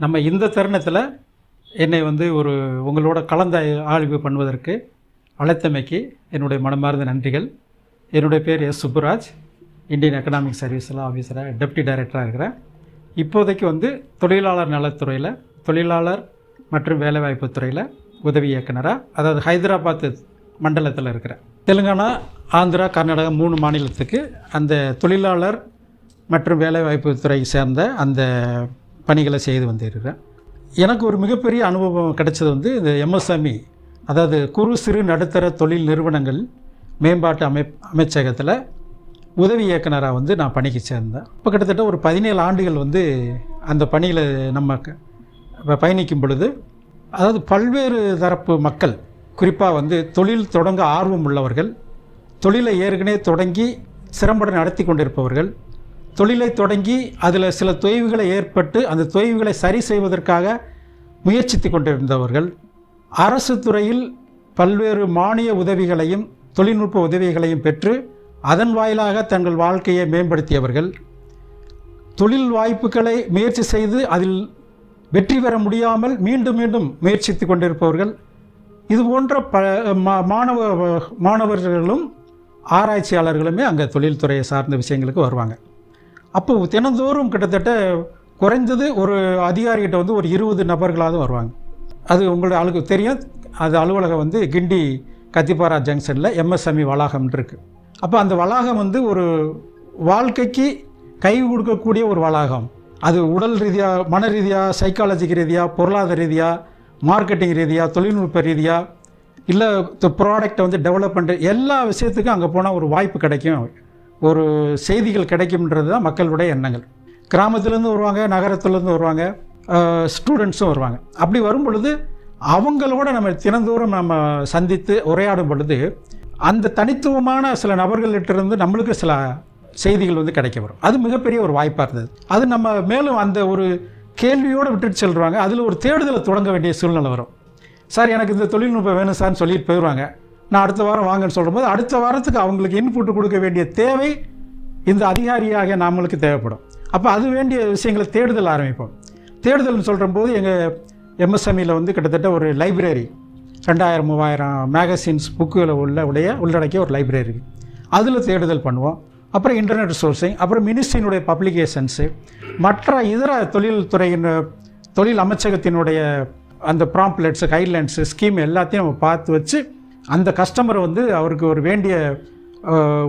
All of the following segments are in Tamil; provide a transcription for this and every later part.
நம்ம இந்த தருணத்தில் என்னை வந்து உங்களோட கலந்து ஆய்வு பண்ணுவதற்கு அழைத்தமைக்கு என்னுடைய மனமார்ந்த நன்றிகள். என்னுடைய பேர் எஸ். சுப்புராஜ். இந்தியன் எக்கனாமிக் சர்வீஸில் ஆஃபீஸராக டெப்டி டைரக்டராக இருக்கிறேன். இப்போதைக்கு வந்து தொழிலாளர் நலத்துறையில், தொழிலாளர் மற்றும் வேலைவாய்ப்பு துறையில் உதவி இயக்குனராக, அதாவது ஹைதராபாத் மண்டலத்தில் இருக்கிறேன். தெலுங்கானா, ஆந்திரா, கர்நாடகா 3 மாநிலத்துக்கு அந்த தொழிலாளர் மற்றும் வேலைவாய்ப்பு துறை சேர்ந்த அந்த பணிகளை செய்து வந்திருக்கிறேன். எனக்கு ஒரு மிகப்பெரிய அனுபவம் கிடைச்சது வந்து இந்த MSME, அதாவது குறு சிறு நடுத்தர தொழில் நிறுவனங்கள் மேம்பாட்டு அமைச்சகத்தில் உதவி இயக்குனராக வந்து நான் பணிக்கு சேர்ந்தேன். இப்போ கிட்டத்தட்ட ஒரு 17 ஆண்டுகள் வந்து அந்த பணியில் நம்ம பயணிக்கும் பொழுது, அதாவது பல்வேறு தரப்பு மக்கள், குறிப்பாக வந்து தொழில் தொடங்க ஆர்வம் உள்ளவர்கள், தொழிலை ஏற்கனவே தொடங்கி சிறம்பட நடத்தி கொண்டிருப்பவர்கள், தொழிலை தொடங்கி அதில் சில தொய்வுகளை ஏற்பட்டு அந்த தொய்வுகளை சரி செய்வதற்காக முயற்சித்து கொண்டிருந்தவர்கள், அரசு துறையில் பல்வேறு மானிய உதவிகளையும் தொழில்நுட்ப உதவிகளையும் பெற்று அதன் வாயிலாக தங்கள் வாழ்க்கையை மேம்படுத்தியவர்கள், தொழில் வாய்ப்புகளை முயற்சி செய்து அதில் வெற்றி பெற முடியாமல் மீண்டும் மீண்டும் முயற்சித்து கொண்டிருப்பவர்கள், இது போன்ற மாணவர்களும் ஆராய்ச்சியாளர்களுமே அங்கே தொழில்துறையை சார்ந்த விஷயங்களுக்கு வருவாங்க. அப்போ தினந்தோறும் கிட்டத்தட்ட குறைந்தது ஒரு அதிகாரிகிட்ட வந்து ஒரு 20 நபர்களாவது வருவாங்க. அது உங்களுக்கு தெரியும், அது அலுவலகம் வந்து கிண்டி கத்திப்பாரா ஜங்ஷனில் MSME வளாகம் இருக்குது. அப்போ அந்த வளாகம் வந்து ஒரு வாழ்க்கைக்கு கை கொடுக்கக்கூடிய ஒரு வளாகம். அது உடல் ரீதியாக, மன ரீதியாக, சைக்காலஜிக் ரீதியாக, பொருளாதார ரீதியாக, மார்க்கெட்டிங் ரீதியாக, தொழில்நுட்ப ரீதியாக, இல்லை ப்ராடக்டை வந்து டெவலப் பண்ணுற எல்லா விஷயத்துக்கும் அங்கே போனால் ஒரு வாய்ப்பு கிடைக்கும், ஒரு செய்திகள் கிடைக்கும்ன்றது தான் மக்களுடைய எண்ணங்கள். கிராமத்துலேருந்து வருவாங்க, நகரத்துலேருந்து வருவாங்க, ஸ்டூடெண்ட்ஸும் வருவாங்க. அப்படி வரும் பொழுது அவங்களோட நம்ம தினந்தோறும் நம்ம சந்தித்து உரையாடும் பொழுது அந்த தனித்துவமான சில நபர்கள்கிட்டருந்து நம்மளுக்கு சில செய்திகள் வந்து கிடைக்க வரும். அது மிகப்பெரிய ஒரு வாய்ப்பாக இருந்தது. அது நம்ம மேலும் அந்த ஒரு கேள்வியோடு விட்டுட்டு செல்வாங்க. அதில் ஒரு தேடுதலை தொடங்க வேண்டிய சூழ்நிலை வரும். சார் எனக்கு இந்த தொழில்நுட்பம் வேணும் சார்னு சொல்லிட்டு போயிடுவாங்க. நான் அடுத்த வாரம் வாங்கன்னு சொல்லும்போது அடுத்த வாரத்துக்கு அவங்களுக்கு இன்புட்டு கொடுக்க வேண்டிய தேவை இந்த அதிகாரியாக நம்மளுக்கு தேவைப்படும். அப்போ அது வேண்டிய விஷயங்களை தேடுதல் ஆரம்பிப்போம். தேடுதல்னு சொல்கிற போது எங்கள் MSMEயில் வந்து கிட்டத்தட்ட ஒரு லைப்ரரி 2000-3000 மேகசின்ஸ் புக்குகளை உள்ளடக்கிய ஒரு லைப்ரரி இருக்குது. அதில் தேடுதல் பண்ணுவோம். அப்புறம் இன்டர்நெட் சோர்சிங், அப்புறம் மினிஸ்ட்ரியினுடைய பப்ளிகேஷன்ஸு, மற்ற இதர தொழில்துறையின் தொழில் அமைச்சகத்தினுடைய அந்த ப்ராம்ப்லெட்ஸு, கைட்லைன்ஸு, ஸ்கீம் எல்லாத்தையும் நம்ம பார்த்து வச்சு அந்த கஸ்டமரை வந்து அவருக்கு ஒரு வேண்டிய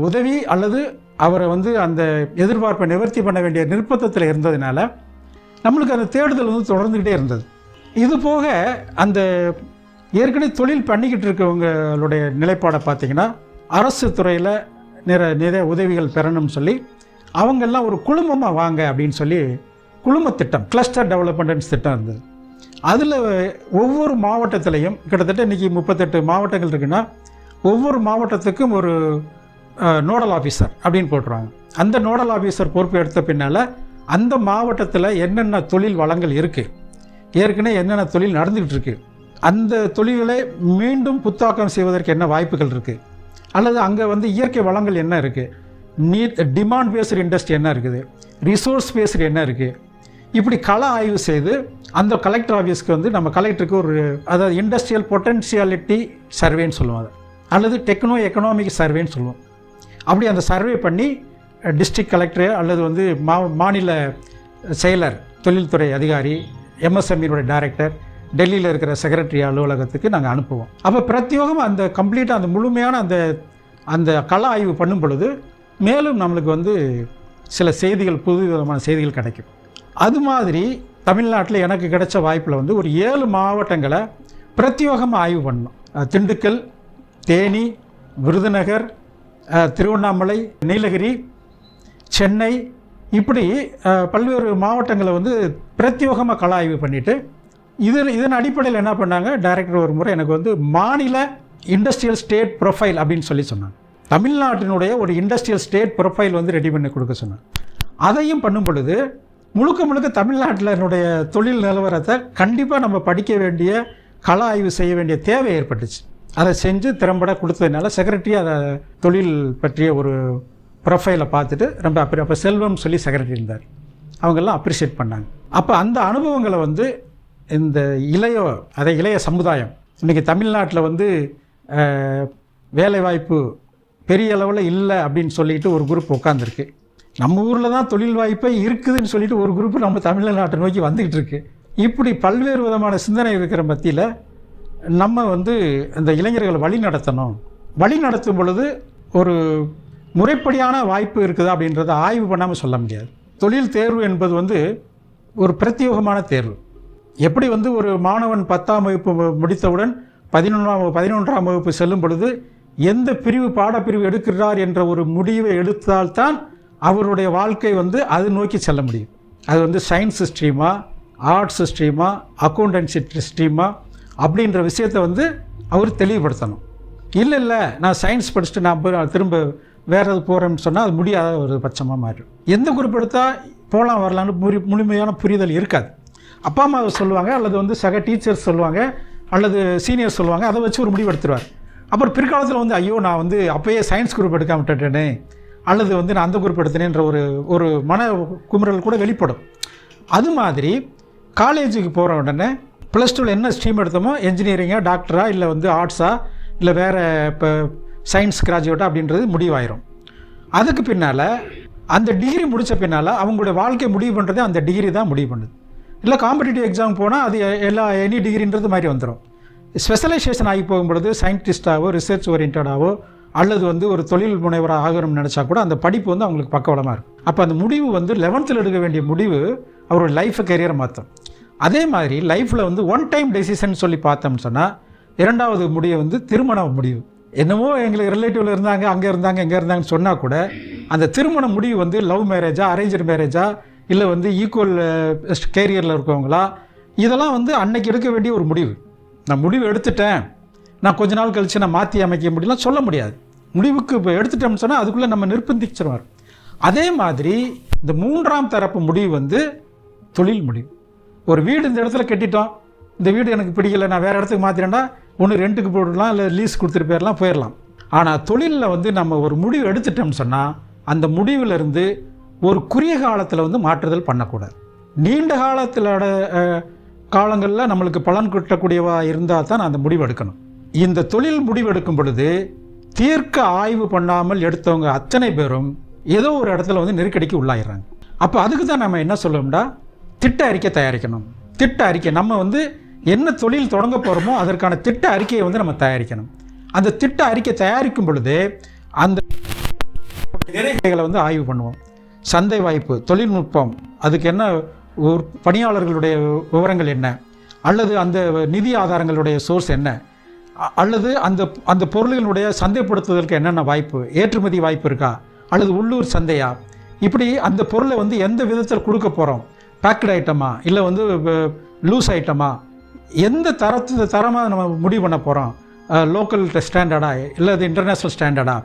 உதவி அல்லது அவரை வந்து அந்த எதிர்பார்ப்பை நிவர்த்தி பண்ண வேண்டிய நிர்பந்தத்தில் இருந்ததுனால நம்மளுக்கு அந்த தேடுதல் வந்து தொடர்ந்துக்கிட்டே இருந்தது. இது போக அந்த ஏற்கனவே தொழில் பண்ணிக்கிட்டு இருக்கவங்களுடைய நிலைப்பாடை பார்த்திங்கன்னா, அரசு துறையில் நிறைய உதவிகள் பெறணும்னு சொல்லி அவங்கெல்லாம் ஒரு குழுமமாக வாங்க அப்படின்னு சொல்லி குழும திட்டம், கிளஸ்டர் டெவலப்மெண்ட் திட்டம் இருந்தது. அதில் ஒவ்வொரு மாவட்டத்திலையும் கிட்டத்தட்ட இன்றைக்கி 38 மாவட்டங்கள் இருக்குன்னா ஒவ்வொரு மாவட்டத்துக்கும் ஒரு நோடல் ஆஃபீஸர் அப்படின்னு போட்டுருவாங்க. அந்த நோடல் ஆஃபீஸர் பொறுப்பு எடுத்த பின்னால் அந்த மாவட்டத்தில் என்னென்ன தொழில் வளங்கள் இருக்குது, ஏற்கனவே என்னென்ன தொழில் நடந்துக்கிட்டு இருக்குது, அந்த தொழில்களை மீண்டும் புத்தாக்கம் செய்வதற்கு என்ன வாய்ப்புகள் இருக்குது, அல்லது அங்கே வந்து இயற்கை வளங்கள் என்ன இருக்குது, டிமாண்ட் பேஸ்டு இண்டஸ்ட்ரி என்ன இருக்குது, ரிசோர்ஸ் பேஸ்டு என்ன இருக்குது, இப்படி கள ஆய்வு செய்து அந்த கலெக்டர் ஆஃபீஸ்க்கு வந்து நம்ம கலெக்டருக்கு ஒரு, அதாவது இண்டஸ்ட்ரியல் பொட்டன்ஷியாலிட்டி சர்வேன்னு சொல்லுவாங்க, அல்லது டெக்னோ எக்கனாமிக் சர்வேன்னு சொல்லுவோம். அப்படி அந்த சர்வே பண்ணி டிஸ்ட்ரிக்ட் கலெக்டர் அல்லது வந்து மாநில செயலர், தொழில்துறை அதிகாரி, MSMEனுடைய டைரக்டர், டெல்லியில் இருக்கிற செக்ரட்டரி அலுவலகத்துக்கு நாங்கள் அனுப்புவோம். அப்போ பிரத்யேகமாக அந்த கம்ப்ளீட்டாக அந்த முழுமையான அந்த கள ஆய்வு பண்ணும் பொழுது மேலும் நம்மளுக்கு வந்து சில செய்திகள், புது விதமான செய்திகள் கிடைக்கும். அது மாதிரி தமிழ்நாட்டில் எனக்கு கிடைச்ச வாய்ப்பில் வந்து ஒரு 7 மாவட்டங்களை பிரத்யேகமாக ஆய்வு பண்ணோம். திண்டுக்கல், தேனி, விருதுநகர், திருவண்ணாமலை, நீலகிரி, சென்னை, இப்படி பல்வேறு மாவட்டங்களை வந்து பிரத்யேகமாக கள ஆய்வு பண்ணிவிட்டு இதன் அடிப்படையில் என்ன பண்ணாங்க, டைரக்டர் ஒரு முறை எனக்கு வந்து மாநில இண்டஸ்ட்ரியல் ஸ்டேட் ப்ரொஃபைல் அப்படின்னு சொல்லி சொன்னாங்க. தமிழ்நாட்டினுடைய ஒரு இண்டஸ்ட்ரியல் ஸ்டேட் ப்ரொஃபைல் வந்து ரெடி பண்ணி கொடுக்க சொன்னாங்க. அதையும் பண்ணும் பொழுது முழுக்க தமிழ்நாட்டினுடைய தொழில் நிலவரத்தை கண்டிப்பாக நம்ம படிக்க வேண்டிய, கள ஆய்வு செய்ய வேண்டிய தேவை ஏற்பட்டுச்சு. அதை செஞ்சு திறம்பட கொடுத்ததுனால செக்ரட்டரி அதை தொழில் பற்றிய ஒரு ப்ரொஃபைலை பார்த்துட்டு ரொம்ப அப்போ செல்வம் சொல்லி செக்ரட்டரி இருந்தார், அவங்கெல்லாம் அப்ரிஷியேட் பண்ணாங்க. அப்போ அந்த அனுபவங்களை வந்து இந்த இளைய சமுதாயம் இன்றைக்கி தமிழ்நாட்டில் வந்து வேலைவாய்ப்பு பெரிய அளவில் இல்லை அப்படின்னு சொல்லிட்டு ஒரு குரூப் உட்காந்துருக்கு. நம்ம ஊரில் தான் தொழில் வாய்ப்பே இருக்குதுன்னு சொல்லிட்டு ஒரு குரூப் நம்ம தமிழ்நாட்டை நோக்கி வந்துக்கிட்டு இருக்கு. இப்படி பல்வேறு விதமான சிந்தனை இருக்கிற மத்தியில் நம்ம வந்து இந்த இளைஞர்களை வழி நடத்தும் பொழுது ஒரு முறைப்படியான வாய்ப்பு இருக்குதா அப்படின்றத ஆய்வு பண்ணாமல் சொல்ல முடியாது. தொழில் தேர்வு என்பது வந்து ஒரு பிரத்யேகமான தேர்வு. எப்படி வந்து ஒரு மாணவன் 10ஆம் வகுப்பு முடித்தவுடன் 11ஆம் வகுப்பு செல்லும் பொழுது எந்த பாடப்பிரிவு எடுக்கிறார் என்ற ஒரு முடிவை எடுத்தால்தான் அவருடைய வாழ்க்கை வந்து அது நோக்கி செல்ல முடியும். அது வந்து சயின்ஸ் ஸ்ட்ரீமா, ஆர்ட்ஸ் ஸ்ட்ரீமா, அக்கௌண்டன்சி ஸ்ட்ரீமா அப்படின்ற விஷயத்தை வந்து அவர் தெளிவுபடுத்தணும். இல்லை நான் சயின்ஸ் படிச்சுட்டு நான் திரும்ப வேறு எது போகிறேன்னு சொன்னால் அது முடியாத ஒரு பட்சமாக மாறிடும். எந்த குரூப் எடுத்தால் போகலாம் வரலான்னு முழுமையான புரிதல் இருக்காது. அப்பா அம்மா சொல்லுவாங்க, அல்லது வந்து சக டீச்சர்ஸ் சொல்லுவாங்க, அல்லது சீனியர்ஸ் சொல்லுவாங்க, அதை வச்சு ஒரு முடிவு எடுத்துருவார். அப்புறம் பிற்காலத்தில் வந்து ஐயோ நான் வந்து அப்போயே சயின்ஸ் குரூப் எடுக்க விட்டுட்டேனே, அல்லது வந்து நான் அந்த குரூப் எடுத்தேனேன்ற ஒரு மன குமுறல் கூட வெளிப்படும். அது மாதிரி காலேஜுக்கு போகிற உடனே +2 என்ன ஸ்ட்ரீம் எடுத்தோமோ, என்ஜினியரிங்கா, டாக்டரா, இல்லை வந்து ஆர்ட்ஸா, இல்லை வேறு இப்போ சயின்ஸ் கிராஜுவேட்டா அப்படின்றது முடிவாயிரும். அதுக்கு பின்னால் அந்த டிகிரி முடித்த பின்னால் அவங்களுடைய வாழ்க்கை முடிவு பண்ணுறது அந்த டிகிரி தான் முடிவு பண்ணுது. இல்லை காம்படிட்டிவ் எக்ஸாம் போனால் அது எனி டிகிரின்றது மாதிரி வந்துடும். ஸ்பெஷலைசேஷன் ஆகி போகும்பொழுது சயின்டிஸ்டாவோ, ரிசர்ச் ஓரியன்டாவோ, அல்லது வந்து ஒரு தொழில் முனைவராக ஆகணும்னு நினச்சா கூட அந்த படிப்பு வந்து அவங்களுக்கு பக்கவலமாக இருக்கும். அப்போ அந்த முடிவு வந்து 11th எடுக்க வேண்டிய முடிவு அவரோட லைஃபை கெரியரை மாற்றும். அதே மாதிரி லைஃப்பில் வந்து ஒன் டைம் டெசிஷன் சொல்லி பார்த்தோம்னு சொன்னால், இரண்டாவது முடிவு வந்து திருமண முடிவு. என்னமோ எங்களுக்கு ரிலேட்டிவில் இருந்தாங்க, அங்கே இருந்தாங்க, எங்கே இருந்தாங்கன்னு சொன்னால் கூட அந்த திருமண முடிவு வந்து லவ் மேரேஜா, அரேஞ்சு மேரேஜா, இல்லை வந்து ஈக்குவல் கேரியரில் இருக்கவங்களா, இதெல்லாம் வந்து அன்னைக்கு எடுக்க வேண்டிய ஒரு முடிவு. நான் முடிவு எடுத்துட்டேன், நான் கொஞ்ச நாள் கழித்து நான் மாற்றி அமைக்க முடியலாம் சொல்ல முடியாது. முடிவுக்கு இப்போ எடுத்துட்டோம்னு சொன்னால் அதுக்குள்ளே நம்ம நிர்பந்திச்சிருவார். அதே மாதிரி இந்த 3ஆம் தரப்பு முடிவு வந்து தொழில் முடிவு. ஒரு வீடு இந்த இடத்துல கட்டிட்டோம், இந்த வீடு எனக்கு பிடிக்கல, நான் வேறு இடத்துக்கு மாற்றிட்டேன்னா ஒன்று ரெண்ட்டுக்கு போடலாம், இல்லை லீஸ் கொடுத்துட்டு போயிடலாம். ஆனால் தொழிலில் வந்து நம்ம ஒரு முடிவு எடுத்துட்டோம்னு சொன்னால் அந்த முடிவிலிருந்து ஒரு குறுகிய காலத்தில் வந்து மாற்றுதல் பண்ணக்கூடாது. நீண்ட காலங்களில் நம்மளுக்கு பலன் கிட்டக்கூடியவா இருந்தால் தான் அந்த முடிவு எடுக்கணும். இந்த தொழில் முடிவு எடுக்கும் பொழுது தீர்க்க ஆய்வு பண்ணாமல் எடுத்தவங்க அத்தனை பேரும் ஏதோ ஒரு இடத்துல வந்து நெருக்கடிக்கு உள்ளாயிடுறாங்க. அப்போ அதுக்கு தான் நம்ம என்ன சொல்லணும்னா, திட்ட அறிக்கை தயாரிக்கணும். திட்ட அறிக்கை நம்ம வந்து என்ன தொழில் தொடங்க போகிறோமோ அதற்கான திட்ட அறிக்கையை வந்து நம்ம தயாரிக்கணும். அந்த திட்ட அறிக்கை தயாரிக்கும் பொழுது அந்த நிறைகளை வந்து ஆய்வு பண்ணுவோம். சந்தை வாய்ப்பு, தொழில்நுட்பம், அதுக்கு என்ன பணியாளர்களுடைய விவரங்கள் என்ன, அல்லது அந்த நிதி ஆதாரங்களுடைய சோர்ஸ் என்ன, அல்லது அந்த பொருள்களுடைய சந்தைப்படுத்துவதற்கு என்னென்ன வாய்ப்பு, ஏற்றுமதி வாய்ப்பு இருக்கா, அல்லது உள்ளூர் சந்தையா, இப்படி அந்த பொருளை வந்து எந்த விதத்தில் கொடுக்க போகிறோம், பேக்கட் ஐட்டமா, இல்லை வந்து லூஸ் ஐட்டமா, எந்த தரமாக நம்ம முடிவு பண்ண போகிறோம், லோக்கல் ஸ்டாண்டர்டா, இல்லை இன்டர்நேஷ்னல் ஸ்டாண்டர்டா,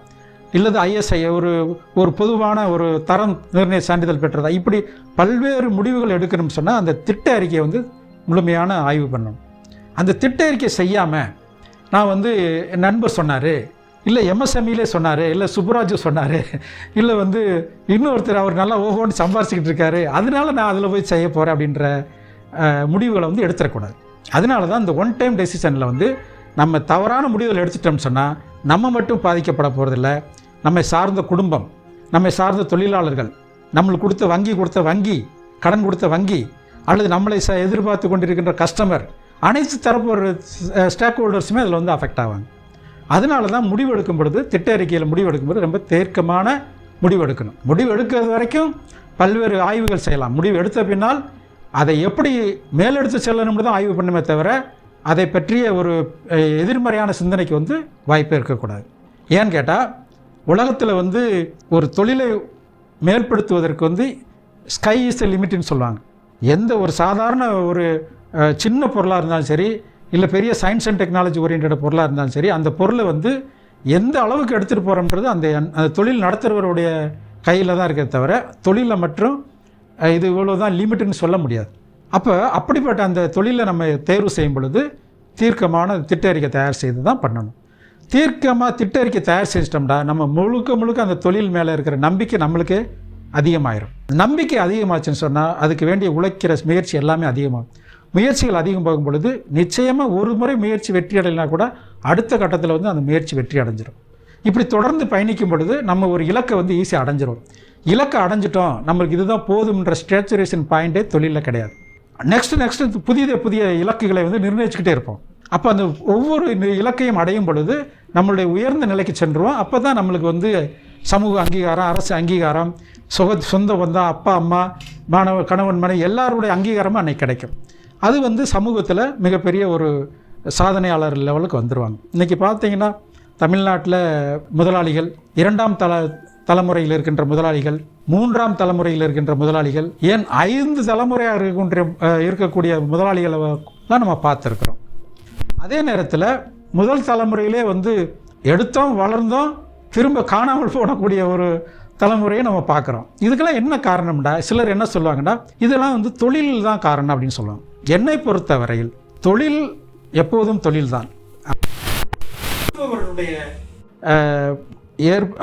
இல்லது ஐஎஸ்ஐ ஒரு பொதுவான ஒரு தரம் நிர்ணய சான்றிதழ் பெற்றதா, இப்படி பல்வேறு முடிவுகள் எடுக்கணும்னு சொன்னால் அந்த திட்ட அறிக்கையை வந்து முழுமையான ஆய்வு பண்ணணும். அந்த திட்ட அறிக்கை செய்யாமல் நான் வந்து என் நண்பர் சொன்னார், இல்லை எம்எஸ்எம்இலே சொன்னார், இல்லை சுப்புராஜு சொன்னார், இல்லை வந்து இன்னொருத்தர் அவர் நல்லா ஓஹோன்னு சம்பாரிச்சிக்கிட்டு இருக்காரு, அதனால நான் அதில் போய் செய்ய போகிறேன் அப்படின்ற முடிவுகளை வந்து எடுத்துடக்கூடாது. அதனால தான் இந்த ஒன் டைம் டெசிஷனில் வந்து நம்ம தவறான முடிவுகள் எடுத்துட்டோம்னு சொன்னால் நம்ம மட்டும் பாதிக்கப்பட போகிறதில்ல, நம்மை சார்ந்த குடும்பம், நம்மை சார்ந்த தொழிலாளர்கள், நம்மளுக்கு கொடுத்த வங்கி, கடன் கொடுத்த வங்கி, அல்லது நம்மளை எதிர்பார்த்து கொண்டிருக்கின்ற கஸ்டமர், அனைத்து தரப்பு ஸ்டேக் ஹோல்டர்ஸுமே அதில் வந்து அஃபெக்ட் ஆவாங்க. அதனால தான் முடிவு எடுக்கும் பொழுது, திட்ட அறிக்கையில் முடிவு எடுக்கும்போது ரொம்ப தேர்க்கமான முடிவு எடுக்கணும். முடிவு எடுக்கிறது வரைக்கும் பல்வேறு ஆய்வுகள் செய்யலாம். முடிவு எடுத்த பின்னால் அதை எப்படி மேலெடுத்து செல்லணும்னு தான் ஆய்வு பண்ணுமே தவிர அதை பற்றிய ஒரு எதிர்மறையான சிந்தனைக்கு வந்து வாய்ப்பே இருக்கக்கூடாது. ஏன்னு கேட்டால், உலகத்தில் வந்து ஒரு தொழிலை மேற்படுத்துவதற்கு வந்து ஸ்கை இஸ் எ லிமிட்னு சொல்லுவாங்க. எந்த ஒரு சாதாரண ஒரு சின்ன பொருளாக இருந்தாலும் சரி, இல்லை பெரிய சயின்ஸ் அண்ட் டெக்னாலஜி ஓரியன்ட் பொருளாக இருந்தாலும் சரி, அந்த பொருளை வந்து எந்த அளவுக்கு எடுத்துகிட்டு போகிறோம்ன்றது அந்த தொழில் நடத்துகிறவருடைய கையில் தான் இருக்கிறத தவிர தொழிலில் மற்றும் இது இவ்வளோ தான் லிமிட்டுன்னு சொல்ல முடியாது. அப்போ அப்படிப்பட்ட அந்த தொழிலை நம்ம தேர்வு செய்யும் பொழுது தீர்க்கமான திட்ட அறிக்கை தயார் செய்து தான் பண்ணணும். தீர்க்கமாக திட்ட அறிக்கை தயார் செஞ்சிட்டோம்னா நம்ம முழுக்க அந்த தொழில் மேலே இருக்கிற நம்பிக்கை நம்மளுக்கு அதிகமாயிரும். நம்பிக்கை அதிகமாச்சுன்னு சொன்னால் அதுக்கு வேண்டிய உழைக்கிற முயற்சி எல்லாமே அதிகமாகும். முயற்சிகள் அதிகம் போகும் பொழுது நிச்சயமாக ஒரு முறை முயற்சி வெற்றி அடையினா கூட அடுத்த கட்டத்தில் வந்து அந்த முயற்சி வெற்றி அடைஞ்சிடும். இப்படி தொடர்ந்து பயணிக்கும் பொழுது நம்ம ஒரு இலக்கை வந்து ஈஸியாக அடைஞ்சிரும். இலக்கை அடைஞ்சிட்டோம், நம்மளுக்கு இதுதான் போதும்ன்ற ஸ்டேச்சுரேஷன் பாயிண்டே தொழிலில் கிடையாது. நெக்ஸ்ட் புதிய இலக்குகளை வந்து நிர்ணயிச்சுக்கிட்டே இருப்போம். அப்போ அந்த ஒவ்வொரு இலக்கையும் அடையும் பொழுது நம்மளுடைய உயர்ந்த நிலைக்கு சென்றுவோம். அப்போ தான் நம்மளுக்கு வந்து சமூக அங்கீகாரம், அரசு அங்கீகாரம், சொந்த பந்தம், அப்பா அம்மா, மாணவ கணவன் மனைவி எல்லாருடைய அங்கீகாரமும் அன்னைக்கு கிடைக்கும். அது வந்து சமூகத்தில் மிகப்பெரிய ஒரு சாதனையாளர் லெவலுக்கு வந்துடுவாங்க. இன்றைக்கி பார்த்தீங்கன்னா தமிழ்நாட்டில் முதலாளிகள் 2ஆம் தலைமுறையில் இருக்கின்ற முதலாளிகள், 3ஆம் தலைமுறையில் இருக்கின்ற முதலாளிகள், ஏன் 5 தலைமுறையாக இருக்கக்கூடிய முதலாளிகளெல்லாம் நம்ம பார்த்துருக்குறோம். அதே நேரத்தில் முதல் தலைமுறையிலே வந்து எடுத்தோம் வளர்ந்தோம் திரும்ப காணாமல் போடக்கூடிய ஒரு தலைமுறையை நம்ம பார்க்குறோம். இதுக்கெல்லாம் என்ன காரணம்டா? சிலர் என்ன சொல்லுவாங்கடா, இதெல்லாம் வந்து தொழில் தான் காரணம் அப்படின்னு சொல்லுவாங்க. என்னை பொறுத்த வரையில் தொழில் எப்போதும் தொழில் தான்.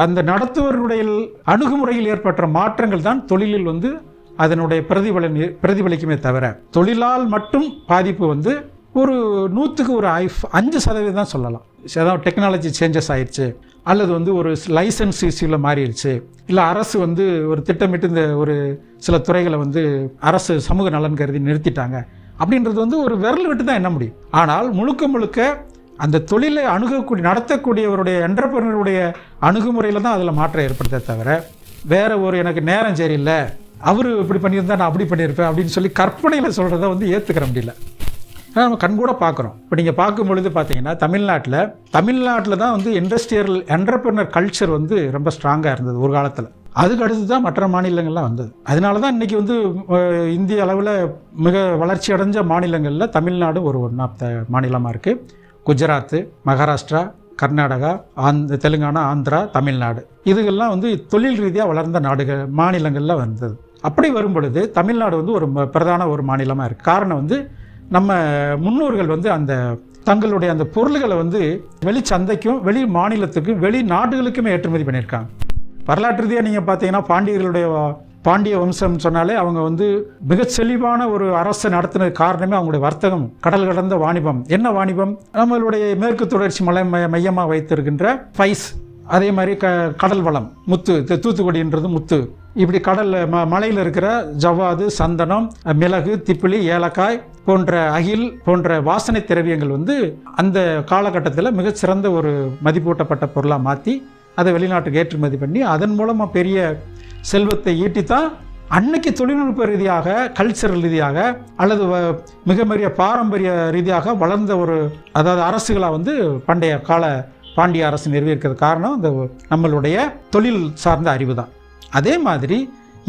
அந்த நடத்துவருடைய அணுகுமுறையில் ஏற்பட்ட மாற்றங்கள் தான் தொழிலில் வந்து அதனுடைய பிரதிபலிக்குமே தவிர தொழிலால் மட்டும் பாதிப்பு வந்து ஒரு 100க்கு ஒரு 5% தான் சொல்லலாம். ஏதாவது டெக்னாலஜி சேஞ்சஸ் ஆயிடுச்சு, அல்லது வந்து ஒரு லைசன்ஸ் இஷ்யூவில் மாறிடுச்சு, இல்லை அரசு வந்து ஒரு திட்டமிட்டு இந்த ஒரு சில துறைகளை வந்து அரசு சமூக நலன் கருதி நிறுத்திட்டாங்க அப்படின்றது வந்து ஒரு விரல் விட்டு தான் எண்ண முடியும். ஆனால் முழுக்க அந்த தொழிலை நடத்தக்கூடியவருடைய என்டர்பிரனருடைய அணுகுமுறையில் தான் அதில் மாற்றம் ஏற்படுத்த தவிர வேற ஒரு எனக்கு நேரம் சரியில்லை, அவர் இப்படி பண்ணியிருந்தா நான் அப்படி பண்ணியிருப்பேன் அப்படின்னு சொல்லி கற்பனையில் சொல்கிறத வந்து ஏற்றுக்கிற முடியல. நம்ம கண்கூட பார்க்குறோம். இப்போ நீங்கள் பார்க்கும் பொழுது பார்த்தீங்கன்னா தமிழ்நாட்டில் தான் வந்து இண்டஸ்ட்ரியல் என்டர்பிரனர் கல்ச்சர் வந்து ரொம்ப ஸ்ட்ராங்காக இருந்தது ஒரு காலத்தில். அதுக்கு அடுத்து தான் மற்ற மாநிலங்கள்லாம் வந்தது. அதனால தான் இன்றைக்கி வந்து இந்திய அளவில் மிக வளர்ச்சி அடைஞ்ச மாநிலங்களில் தமிழ்நாடு ஒரு ஒன் ஆஃப் த மாநிலமாக இருக்குது. குஜராத்து, மகாராஷ்டிரா, கர்நாடகா, தெலுங்கானா, ஆந்திரா, தமிழ்நாடு இதுகெல்லாம் வந்து தொழில் ரீதியாக வளர்ந்த மாநிலங்களில் வந்தது. அப்படி வரும் பொழுது தமிழ்நாடு வந்து ஒரு பிரதான ஒரு மாநிலமாக இருக்குது. காரணம் வந்து நம்ம முன்னோர்கள் வந்து அந்த தங்களுடைய அந்த பொருள்களை வந்து வெளி சந்தைக்கும் வெளி மாநிலத்துக்கும் வெளி நாடுகளுக்குமே ஏற்றுமதி பண்ணியிருக்காங்க. வரலாற்று ரீதியாக நீங்கள் பார்த்தீங்கன்னா பாண்டிய வம்சம் சொன்னாலே அவங்க வந்து மிக செழிவான ஒரு அரசை நடத்தினது காரணமே அவங்களுடைய வர்த்தகம், கடல் கடந்த வாணிபம். என்ன வாணிபம்? நம்மளுடைய மேற்கு தொடர்ச்சி மலை மையமாக வைத்திருக்கின்ற ஸ்பைஸ், அதே மாதிரி கடல் வளம், முத்து, தூத்துக்குடின்றது முத்து, இப்படி மலையில் இருக்கிற ஜவ்வாது, சந்தனம், மிளகு, திப்பிலி, ஏலக்காய் போன்ற அகில் போன்ற வாசனை திரவியங்கள் வந்து அந்த காலகட்டத்தில் மிகச்சிறந்த ஒரு மதிப்பூட்டப்பட்ட பொருளாக மாற்றி அதை வெளிநாட்டுக்கு ஏற்றுமதி பண்ணி அதன் மூலமாக பெரிய செல்வத்தை ஈட்டித்தான் அன்னைக்கு தொழில்நுட்ப ரீதியாக, கல்ச்சரல் ரீதியாக அல்லது மிக பெரிய பாரம்பரிய ரீதியாக வளர்ந்த ஒரு அதாவது அரசுகளாக வந்து பண்டைய கால பாண்டிய அரசு நிறுவியிருக்கிறது காரணம் இந்த நம்மளுடைய தொழில் சார்ந்த அறிவு தான். அதே மாதிரி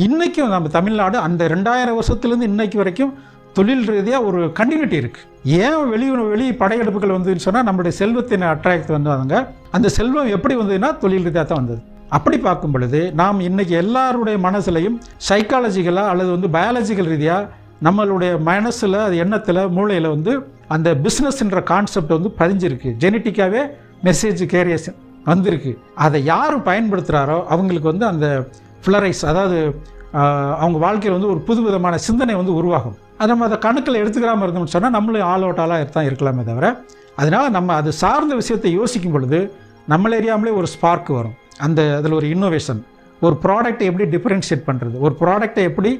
இன்றைக்கும் நம்ம தமிழ்நாடு அந்த 2000 வருஷத்துலேருந்து இன்னைக்கு வரைக்கும் தொழில் ரீதியாக ஒரு கண்டினியூட்டி இருக்குது. ஏன் வெளி படையெடுப்புகள் வந்துன்னு சொன்னால் நம்மளுடைய செல்வத்தின் அட்ராக்ட் வந்தாங்க. அந்த செல்வம் எப்படி வந்ததுன்னா தொழில் ரீதியாக தான் வந்தது. அப்படி பார்க்கும் பொழுது நாம் இன்றைக்கி எல்லாருடைய மனசுலையும் சைக்காலஜிக்கலாக அல்லது வந்து பயாலஜிக்கல் ரீதியாக நம்மளுடைய மனசில், அது எண்ணத்தில், மூளையில் வந்து அந்த பிஸ்னஸ்ன்ற கான்செப்ட் வந்து பதிஞ்சிருக்கு. ஜெனட்டிக்காகவே மெசேஜ் கேரியர்ஸ் வந்திருக்கு. அதை யார் பயன்படுத்துகிறாரோ அவங்களுக்கு வந்து அந்த ஃப்ளரைஸ், அதாவது அவங்க வாழ்க்கையில் வந்து ஒரு புது விதமான சிந்தனை வந்து உருவாகும். அது நம்ம அதை கணக்கில் எடுத்துக்கிறாமல் இருந்தோம்னு சொன்னால் நம்மளும் ஆல் அவுட்டாலாக தான் இருக்கலாமே தவிர, அதனால் நம்ம அது சார்ந்த விஷயத்தை யோசிக்கும் பொழுது நம்மள அறியாமலே ஒரு ஸ்பார்க் வரும். அதில் ஒரு இன்னோவேஷன், ஒரு ப்ராடக்டை எப்படி டிஃப்ரென்ஷியேட் பண்ணுறது, ஒரு ப்ராடக்டை எப்படி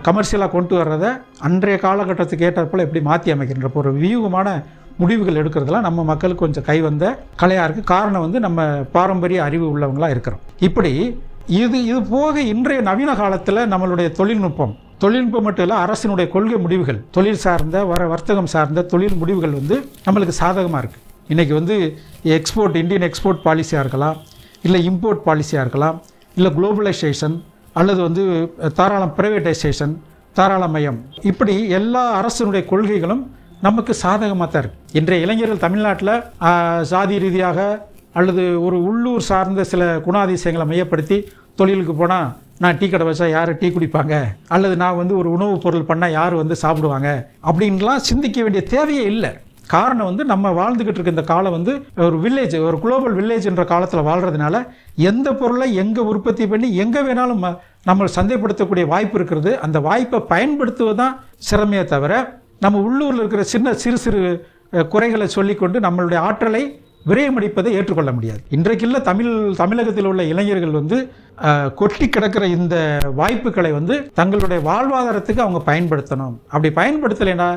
கமர்ஷியலாக கொண்டு வர்றதை அன்றைய காலகட்டத்துக்கு ஏற்றப்போல் எப்படி மாற்றி அமைக்கின்ற ஒரு வியூகமான முடிவுகள் எடுக்கிறதுலாம் நம்ம மக்களுக்கு கொஞ்சம் கை வந்த கலையாக இருக்குது. காரணம் வந்து நம்ம பாரம்பரிய அறிவு உள்ளவங்களாக இருக்கிறோம். இப்படி இது போக இன்றைய நவீன காலத்தில் நம்மளுடைய தொழில்நுட்பம் மட்டும் இல்லை, அரசினுடைய கொள்கை முடிவுகள், தொழில் சார்ந்த வர்த்தகம் சார்ந்த தொழில் முடிவுகள் வந்து நம்மளுக்கு சாதகமாக இருக்குது. இன்றைக்கி வந்து இந்தியன் எக்ஸ்போர்ட் பாலிசியாக இருக்கலாம், இல்லை இம்போர்ட் பாலிசியாக இருக்கலாம், இல்லை குளோபலைசேஷன் அல்லது வந்து ப்ரைவேட்டைசேஷன், தாராளமயம், இப்படி எல்லா அரசினுடைய கொள்கைகளும் நமக்கு சாதகமாக தான் இருக்குது. இன்றைய இளைஞர்கள் தமிழ்நாட்டில் சாதி ரீதியாக அல்லது ஒரு உள்ளூர் சார்ந்த சில குணாதிசயங்களை மையப்படுத்தி தொழிலுக்கு போனால் நான் டீ கடை வச்சா யார் டீ குடிப்பாங்க, அல்லது நான் வந்து ஒரு உணவுப் பொருள் பண்ணால் யார் வந்து சாப்பிடுவாங்க அப்படின்லாம் சிந்திக்க வேண்டிய தேவையே இல்லை. காரணம் வந்து நம்ம வாழ்ந்துக்கிட்டு இருக்க இந்த காலம் வந்து ஒரு வில்லேஜ், ஒரு குளோபல் வில்லேஜ் என்ற காலத்தில் வாழ்கிறதுனால எந்த பொருளை எங்கே உற்பத்தி பண்ணி எங்கே வேணாலும் நம்ம சந்தைப்படுத்தக்கூடிய வாய்ப்பு இருக்கிறது. அந்த வாய்ப்பை பயன்படுத்துவது தான் சிரமையே தவிர நம்ம உள்ளூரில் இருக்கிற சிறு சிறு குறைகளை சொல்லிக்கொண்டு நம்மளுடைய ஆற்றலை விரயமடிப்பதை ஏற்றுக்கொள்ள முடியாது. இன்றைக்குள்ள தமிழகத்தில் உள்ள இளைஞர்கள் கொட்டி கிடக்கிற இந்த வாய்ப்புகளை தங்களுடைய வாழ்வாதாரத்துக்கு அவங்க பயன்படுத்தணும். அப்படி பயன்படுத்தலைன்னா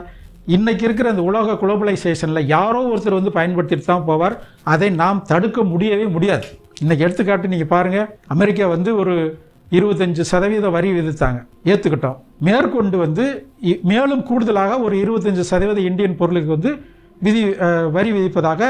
இன்னைக்கு இருக்கிற அந்த உலக குளோபலைசேஷனில் யாரோ ஒருத்தர் பயன்படுத்திட்டு தான் போவார். அதை நாம் தடுக்க முடியவே முடியாது. இன்னைக்கு எடுத்துக்காட்டு நீங்கள் பாருங்கள், அமெரிக்கா ஒரு 25% வரி விதித்தாங்க, ஏற்றுக்கிட்டோம். மேற்கொண்டு மேலும் கூடுதலாக ஒரு 25% இந்தியன் பொருளுக்கு வரி விதிப்பதாக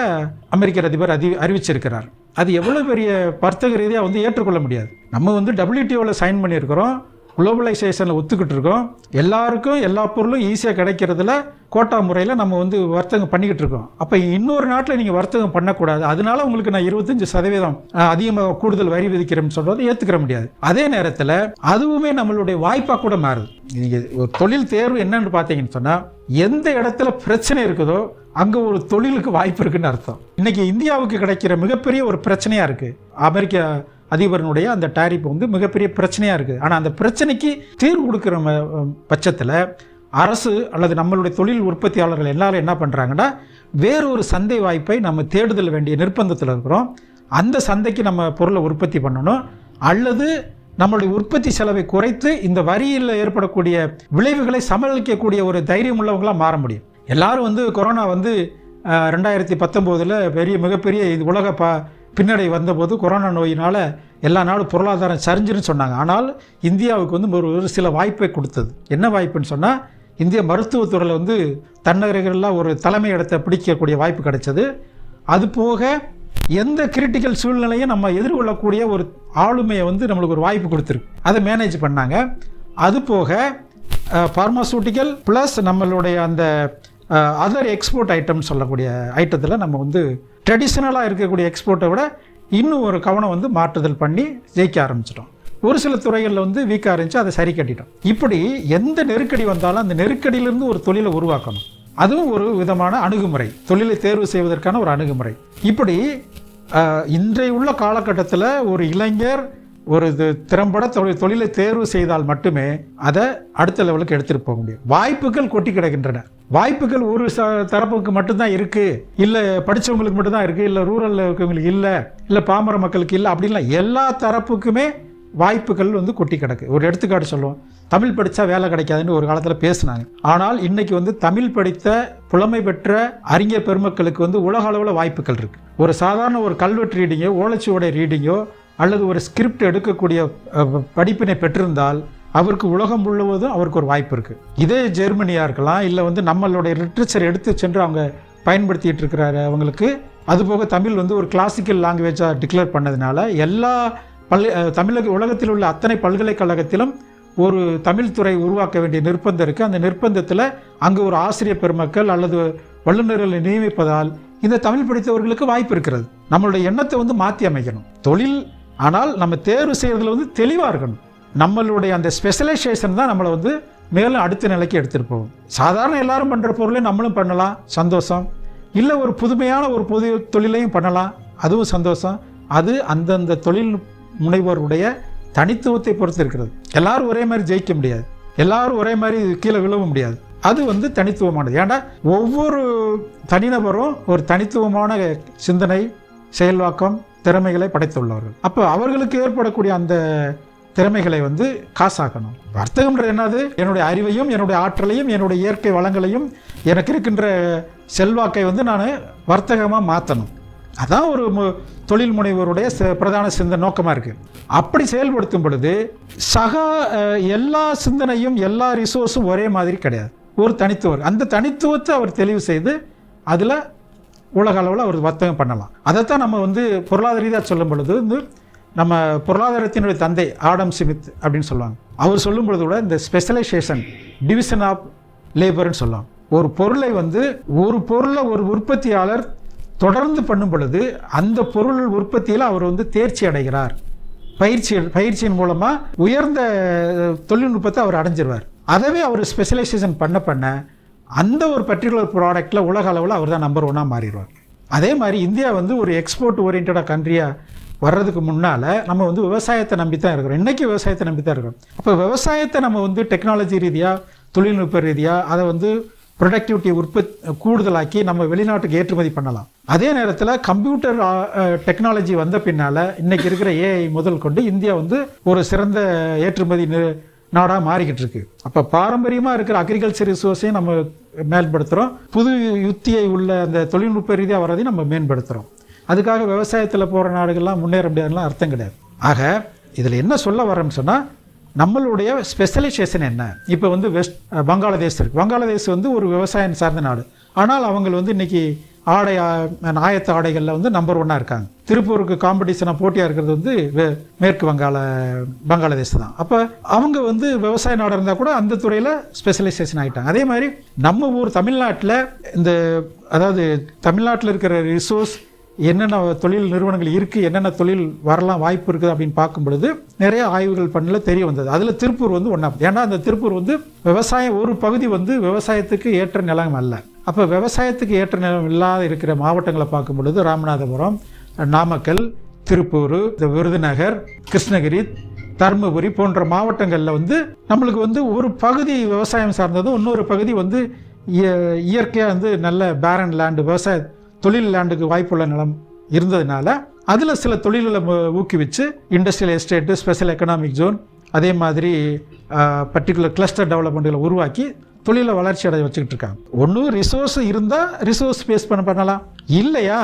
அமெரிக்க அதிபர் அறிவிச்சிருக்கிறார். அது எவ்வளோ பெரிய வர்த்தக ரீதியாக ஏற்றுக்கொள்ள முடியாது. நம்ம WTOவில் சைன் பண்ணியிருக்கிறோம், குளோபலைசேஷனில் ஒத்துக்கிட்டு இருக்கோம். எல்லாருக்கும் எல்லா பொருளும் ஈஸியாக கிடைக்கிறதுல கோட்டா முறையில் நம்ம வர்த்தகம் பண்ணிக்கிட்டு இருக்கோம். அப்போ இன்னொரு நாட்டில் நீங்கள் வர்த்தகம் பண்ணக்கூடாது, அதனால உங்களுக்கு நான் 25% அதிகமாக கூடுதல் வரி விதிக்கிறேன்னு சொல்கிறத ஏற்றுக்கிற முடியாது. அதே நேரத்தில் அதுவுமே நம்மளுடைய வாய்ப்பாக கூட மாறுது. நீங்கள் ஒரு தொழில் தேர்வு என்னன்னு பார்த்தீங்கன்னு சொன்னால், எந்த இடத்துல பிரச்சனை இருக்குதோ அங்கே ஒரு தொழிலுக்கு வாய்ப்பு இருக்குன்னு அர்த்தம். இன்னைக்கு இந்தியாவுக்கு கிடைக்கிற மிகப்பெரிய ஒரு பிரச்சனையாக இருக்குது அமெரிக்க அதிபரனுடைய அந்த டாரிஃப் மிகப்பெரிய பிரச்சனையாக இருக்குது. ஆனால் அந்த பிரச்சனைக்கு தீர்வு கொடுக்குற பட்சத்தில் அரசு அல்லது நம்மளுடைய தொழில் உற்பத்தியாளர்கள் எல்லாரும் என்ன பண்ணுறாங்கன்னா, வேறொரு சந்தை வாய்ப்பை நம்ம தேடுதல் வேண்டிய நிர்பந்தத்தில் இருக்கிறோம். அந்த சந்தைக்கு நம்ம பொருளை உற்பத்தி பண்ணணும், அல்லது நம்மளுடைய உற்பத்தி செலவை குறைத்து இந்த வரியில் ஏற்படக்கூடிய விளைவுகளை சமாளிக்கக்கூடிய ஒரு தைரியம் உள்ளவங்களாக மாற முடியும். எல்லாரும் கொரோனா 2019 மிகப்பெரிய உலக பின்னடை வந்தபோது கொரோனா நோயினால் எல்லா நாடும் பொருளாதாரம் சரிஞ்சுன்னு சொன்னாங்க. ஆனால் இந்தியாவுக்கு ஒரு சில வாய்ப்பை கொடுத்தது. என்ன வாய்ப்புன்னு சொன்னால், இந்திய மருத்துவத்துறையில் தன்னகரெல்லாம் ஒரு தலைமை இடத்தை பிடிக்கக்கூடிய வாய்ப்பு கிடைச்சது. அது போக எந்த கிரிட்டிக்கல் சூழ்நிலையும் நம்ம எதிர்கொள்ளக்கூடிய ஒரு ஆளுமையை நம்மளுக்கு ஒரு வாய்ப்பு கொடுத்துருக்கு. அதை மேனேஜ் பண்ணாங்க. அது போக ஃபார்மாசூட்டிக்கல் ப்ளஸ் நம்மளுடைய அந்த அதர் எக்ஸ்போர்ட் ஐட்டம் சொல்லக்கூடிய ஐட்டத்தில் நம்ம ட்ரெடிஷ்னலாக இருக்கக்கூடிய எக்ஸ்போர்ட்டை விட இன்னும் ஒரு கவனம் மாற்றுதல் பண்ணி ஜெயிக்க ஆரம்பிச்சிட்டோம். ஒரு சில துறைகளில் வீக்காக இருந்துச்சு, அதை சரி கட்டிட்டோம். இப்படி எந்த நெருக்கடி வந்தாலும் அந்த நெருக்கடியிலிருந்து ஒரு தொழிலை உருவாக்கணும். அதுவும் ஒரு விதமான அணுகுமுறை, தொழிலை தேர்வு செய்வதற்கான ஒரு அணுகுமுறை. இப்படி இன்றைய உள்ள காலகட்டத்தில் ஒரு இளைஞர் ஒரு திறம்பட தொழிலை தேர்வு செய்தால் மட்டுமே அதை அடுத்த லெவலுக்கு எடுத்துகிட்டு போக முடியும். வாய்ப்புகள் கொட்டி கிடக்கின்றன. வாய்ப்புகள் ஒரு தரப்புக்கு மட்டும்தான் இருக்குது, இல்லை படித்தவங்களுக்கு மட்டும்தான் இருக்குது, இல்லை ரூரலில் இருக்கவங்களுக்கு இல்லை பாமர மக்களுக்கு இல்லை, அப்படின்லாம் எல்லா தரப்புக்குமே வாய்ப்புகள் கொட்டி கிடக்கு. ஒரு எடுத்துக்காட்டு சொல்லுவோம், தமிழ் படித்தா வேலை கிடைக்காதுன்னு ஒரு காலத்தில் பேசினாங்க. ஆனால் இன்னைக்கு தமிழ் படித்த புலமை பெற்ற அறிஞர் பெருமக்களுக்கு உலக அளவில் வாய்ப்புகள் இருக்குது. ஒரு சாதாரண ஒரு கல்வெட்டு ரீடிங்கோ ஓலைச்சுவடை ரீடிங்கோ அல்லது ஒரு ஸ்கிரிப்ட் எடுக்கக்கூடிய படிப்பினை பெற்றிருந்தால் அவருக்கு உலகம் முழுவதும் அவருக்கு ஒரு வாய்ப்பு இருக்குது. இதே ஜெர்மனியாக இருக்கலாம், இல்லை நம்மளுடைய லிட்ரேச்சர் எடுத்து சென்று அவங்க பயன்படுத்திகிட்டு இருக்கிற அவங்களுக்கு. அதுபோக தமிழ் ஒரு கிளாசிக்கல் லாங்குவேஜாக டிக்ளேர் பண்ணதுனால எல்லா உலகத்தில் உள்ள அத்தனை பல்கலைக்கழகத்திலும் ஒரு தமிழ் துறை உருவாக்க வேண்டிய நிர்பந்தம் இருக்குது. அந்த நிர்பந்தத்தில் அங்கே ஒரு ஆசிரியர் பெருமக்கள் அல்லது வல்லுநர்களை நியமிப்பதால் இந்த தமிழ் படித்தவர்களுக்கு வாய்ப்பு இருக்கிறது. நம்மளுடைய எண்ணத்தை மாற்றி அமைக்கணும் தொழில். ஆனால் நம்ம தேர்வு செய்கிறதுல தெளிவாக இருக்கணும். நம்மளுடைய அந்த ஸ்பெஷலைசேஷன் தான் நம்மளை மேலும் அடுத்த நிலைக்கு எடுத்துகிட்டு போகும். சாதாரண எல்லாரும் பண்ணுற பொருளையும் நம்மளும் பண்ணலாம், சந்தோஷம். இல்லை ஒரு புதுமையான ஒரு பொது தொழிலையும் பண்ணலாம், அதுவும் சந்தோஷம். அது அந்தந்த தொழில் முனைவோருடைய தனித்துவத்தை பொறுத்து இருக்கிறது. எல்லாரும் ஒரே மாதிரி ஜெயிக்க முடியாது, எல்லாரும் ஒரே மாதிரி கீழே விழவும் முடியாது. அது தனித்துவமானது. ஏன்னா ஒவ்வொரு தனிநபரும் ஒரு தனித்துவமான சிந்தனை, செயல்வாக்கம், திறமைகளை படைத்துள்ளவர்கள். அப்போ அவர்களுக்கு ஏற்படக்கூடிய அந்த திறமைகளை காசாக்கணும். வர்த்தகம்ன்றது என்னது? என்னுடைய அறிவையும் என்னுடைய ஆற்றலையும் என்னுடைய இயற்கை வளங்களையும் எனக்கு இருக்கின்ற செல்வாக்கை நான் வர்த்தகமாக மாற்றணும். அதான் ஒரு தொழில் முனைவோருடைய பிரதான சிந்தனை நோக்கமாக இருக்குது. அப்படி செயல்படுத்தும் பொழுது எல்லா சிந்தனையும் எல்லா ரிசோர்ஸும் ஒரே மாதிரி கிடையாது, ஒரு தனித்துவம். அந்த தனித்துவத்தை அவர் தெளிவு செய்து அதில் உலக அளவில் அவர் வர்த்தகம் பண்ணலாம். அதைத்தான் நம்ம பொருளாதார ரீதியாக சொல்லும் பொழுது நம்ம பொருளாதாரத்தினுடைய தந்தை ஆடம் ஸ்மித் அப்படின்னு சொல்லுவாங்க. அவர் சொல்லும் பொழுது கூட இந்த ஸ்பெஷலைசேஷன், டிவிஷன் ஆஃப் லேபர்னு சொல்லலாம். ஒரு பொருளை ஒரு உற்பத்தியாளர் தொடர்ந்து பண்ணும் பொழுது அந்த பொருள் உற்பத்தியில் அவர் தேர்ச்சி அடைகிறார். பயிற்சியின் மூலமாக உயர்ந்த தொழில்நுட்பத்தை அவர் அடைஞ்சிருவார். அதவே அவர் ஸ்பெஷலைசேஷன் பண்ண அந்த ஒரு பர்டிகுலர் ப்ராடக்டில் உலக அளவில் அவர் தான் நம்பர் 1 மாறிடுவார். அதே மாதிரி இந்தியா ஒரு எக்ஸ்போர்ட் ஓரியன்டாக கண்ட்ரியாக வர்றதுக்கு முன்னால் நம்ம வந்து விவசாயத்தை நம்பி தான் இருக்கிறோம். இன்றைக்கி விவசாயத்தை நம்பி தான் இருக்கிறோம். அப்போ விவசாயத்தை நம்ம வந்து டெக்னாலஜி ரீதியாக, தொழில்நுட்ப ரீதியாக அதை வந்து ப்ரொடக்டிவிட்டி கூடுதலாக்கி நம்ம வெளிநாட்டுக்கு ஏற்றுமதி பண்ணலாம். அதே நேரத்தில் கம்ப்யூட்டர் டெக்னாலஜி வந்த பின்னால் இன்றைக்கி இருக்கிற ஏஐ முதல் கொண்டு இந்தியா வந்து ஒரு சிறந்த ஏற்றுமதி நாடாக மாறிக்கிட்டு இருக்கு. அப்போ பாரம்பரியமாக இருக்கிற அக்ரிகல்ச்சர் ரிசோர்ஸையும் நம்ம மேம்படுத்துகிறோம், புது யுக்தியை உள்ள அந்த தொழில்நுட்ப ரீதியாக வர்றதையும் நம்ம மேம்படுத்துகிறோம். அதுக்காக விவசாயத்தில் போகிற நாடுகள்லாம் முன்னேற முடியாதுலாம் அர்த்தம் கிடையாது. ஆக இதில் என்ன சொல்ல வரோம்னு சொன்னால், நம்மளுடைய ஸ்பெஷலைசேஷன் என்ன. இப்போ வந்து வங்காளதேஷ் இருக்குது. வங்காளதேஷ் வந்து ஒரு விவசாயம் சார்ந்த நாடு. ஆனால் அவங்க வந்து இன்றைக்கி ஆயத்த ஆடைகளில் வந்து நம்பர் 1 இருக்காங்க. திருப்பூருக்கு காம்படிஷனாக போட்டியாக இருக்கிறது வந்து மேற்கு வங்காளதேஷ் தான். அப்போ அவங்க வந்து விவசாய நாடாக இருந்தால் கூட அந்த துறையில் ஸ்பெஷலைசேஷன் ஆகிட்டாங்க. அதே மாதிரி நம்ம ஊர் தமிழ்நாட்டில் அதாவது தமிழ்நாட்டில் இருக்கிற ரிசோர்ஸ் என்னென்ன தொழில் நிறுவனங்கள் இருக்குது, என்னென்ன தொழில் வரலாம் வாய்ப்பு இருக்குது அப்படின்னு பார்க்கும் பொழுது நிறைய ஆய்வுகள் பண்ணல தெரிய வந்தது. அதில் திருப்பூர் வந்து ஒன்றா. ஏன்னா அந்த திருப்பூர் வந்து விவசாயம் ஒரு பகுதி வந்து விவசாயத்துக்கு ஏற்ற நிலம் அல்ல. அப்போ விவசாயத்துக்கு ஏற்ற நிலம் இல்லாத இருக்கிற மாவட்டங்களை பார்க்கும் பொழுது ராமநாதபுரம், நாமக்கல், திருப்பூர், விருதுநகர், கிருஷ்ணகிரி, தருமபுரி போன்ற மாவட்டங்களில் வந்து நம்மளுக்கு வந்து ஒரு பகுதி விவசாயம் சார்ந்ததும் இன்னொரு பகுதி வந்து இயற்கையாக வந்து நல்ல பேரன் லேண்டு, விவசாய தொழில் லேண்டுக்கு வாய்ப்புள்ள நிலம் இருந்ததுனால அதில் சில தொழில்களை ஊக்குவிச்சு industrial estate, special economic zone, அதே மாதிரி பர்டிகுலர் கிளஸ்டர் டெவலப்மெண்ட்களை உருவாக்கி தொழிலை வளர்ச்சி அடைய வச்சுக்கிட்டு இருக்காங்க. ஒன்றும் ரிசோர்ஸ் இருந்தால் ரிசோர்ஸ் பேஸ் பண்ணலாம், இல்லையா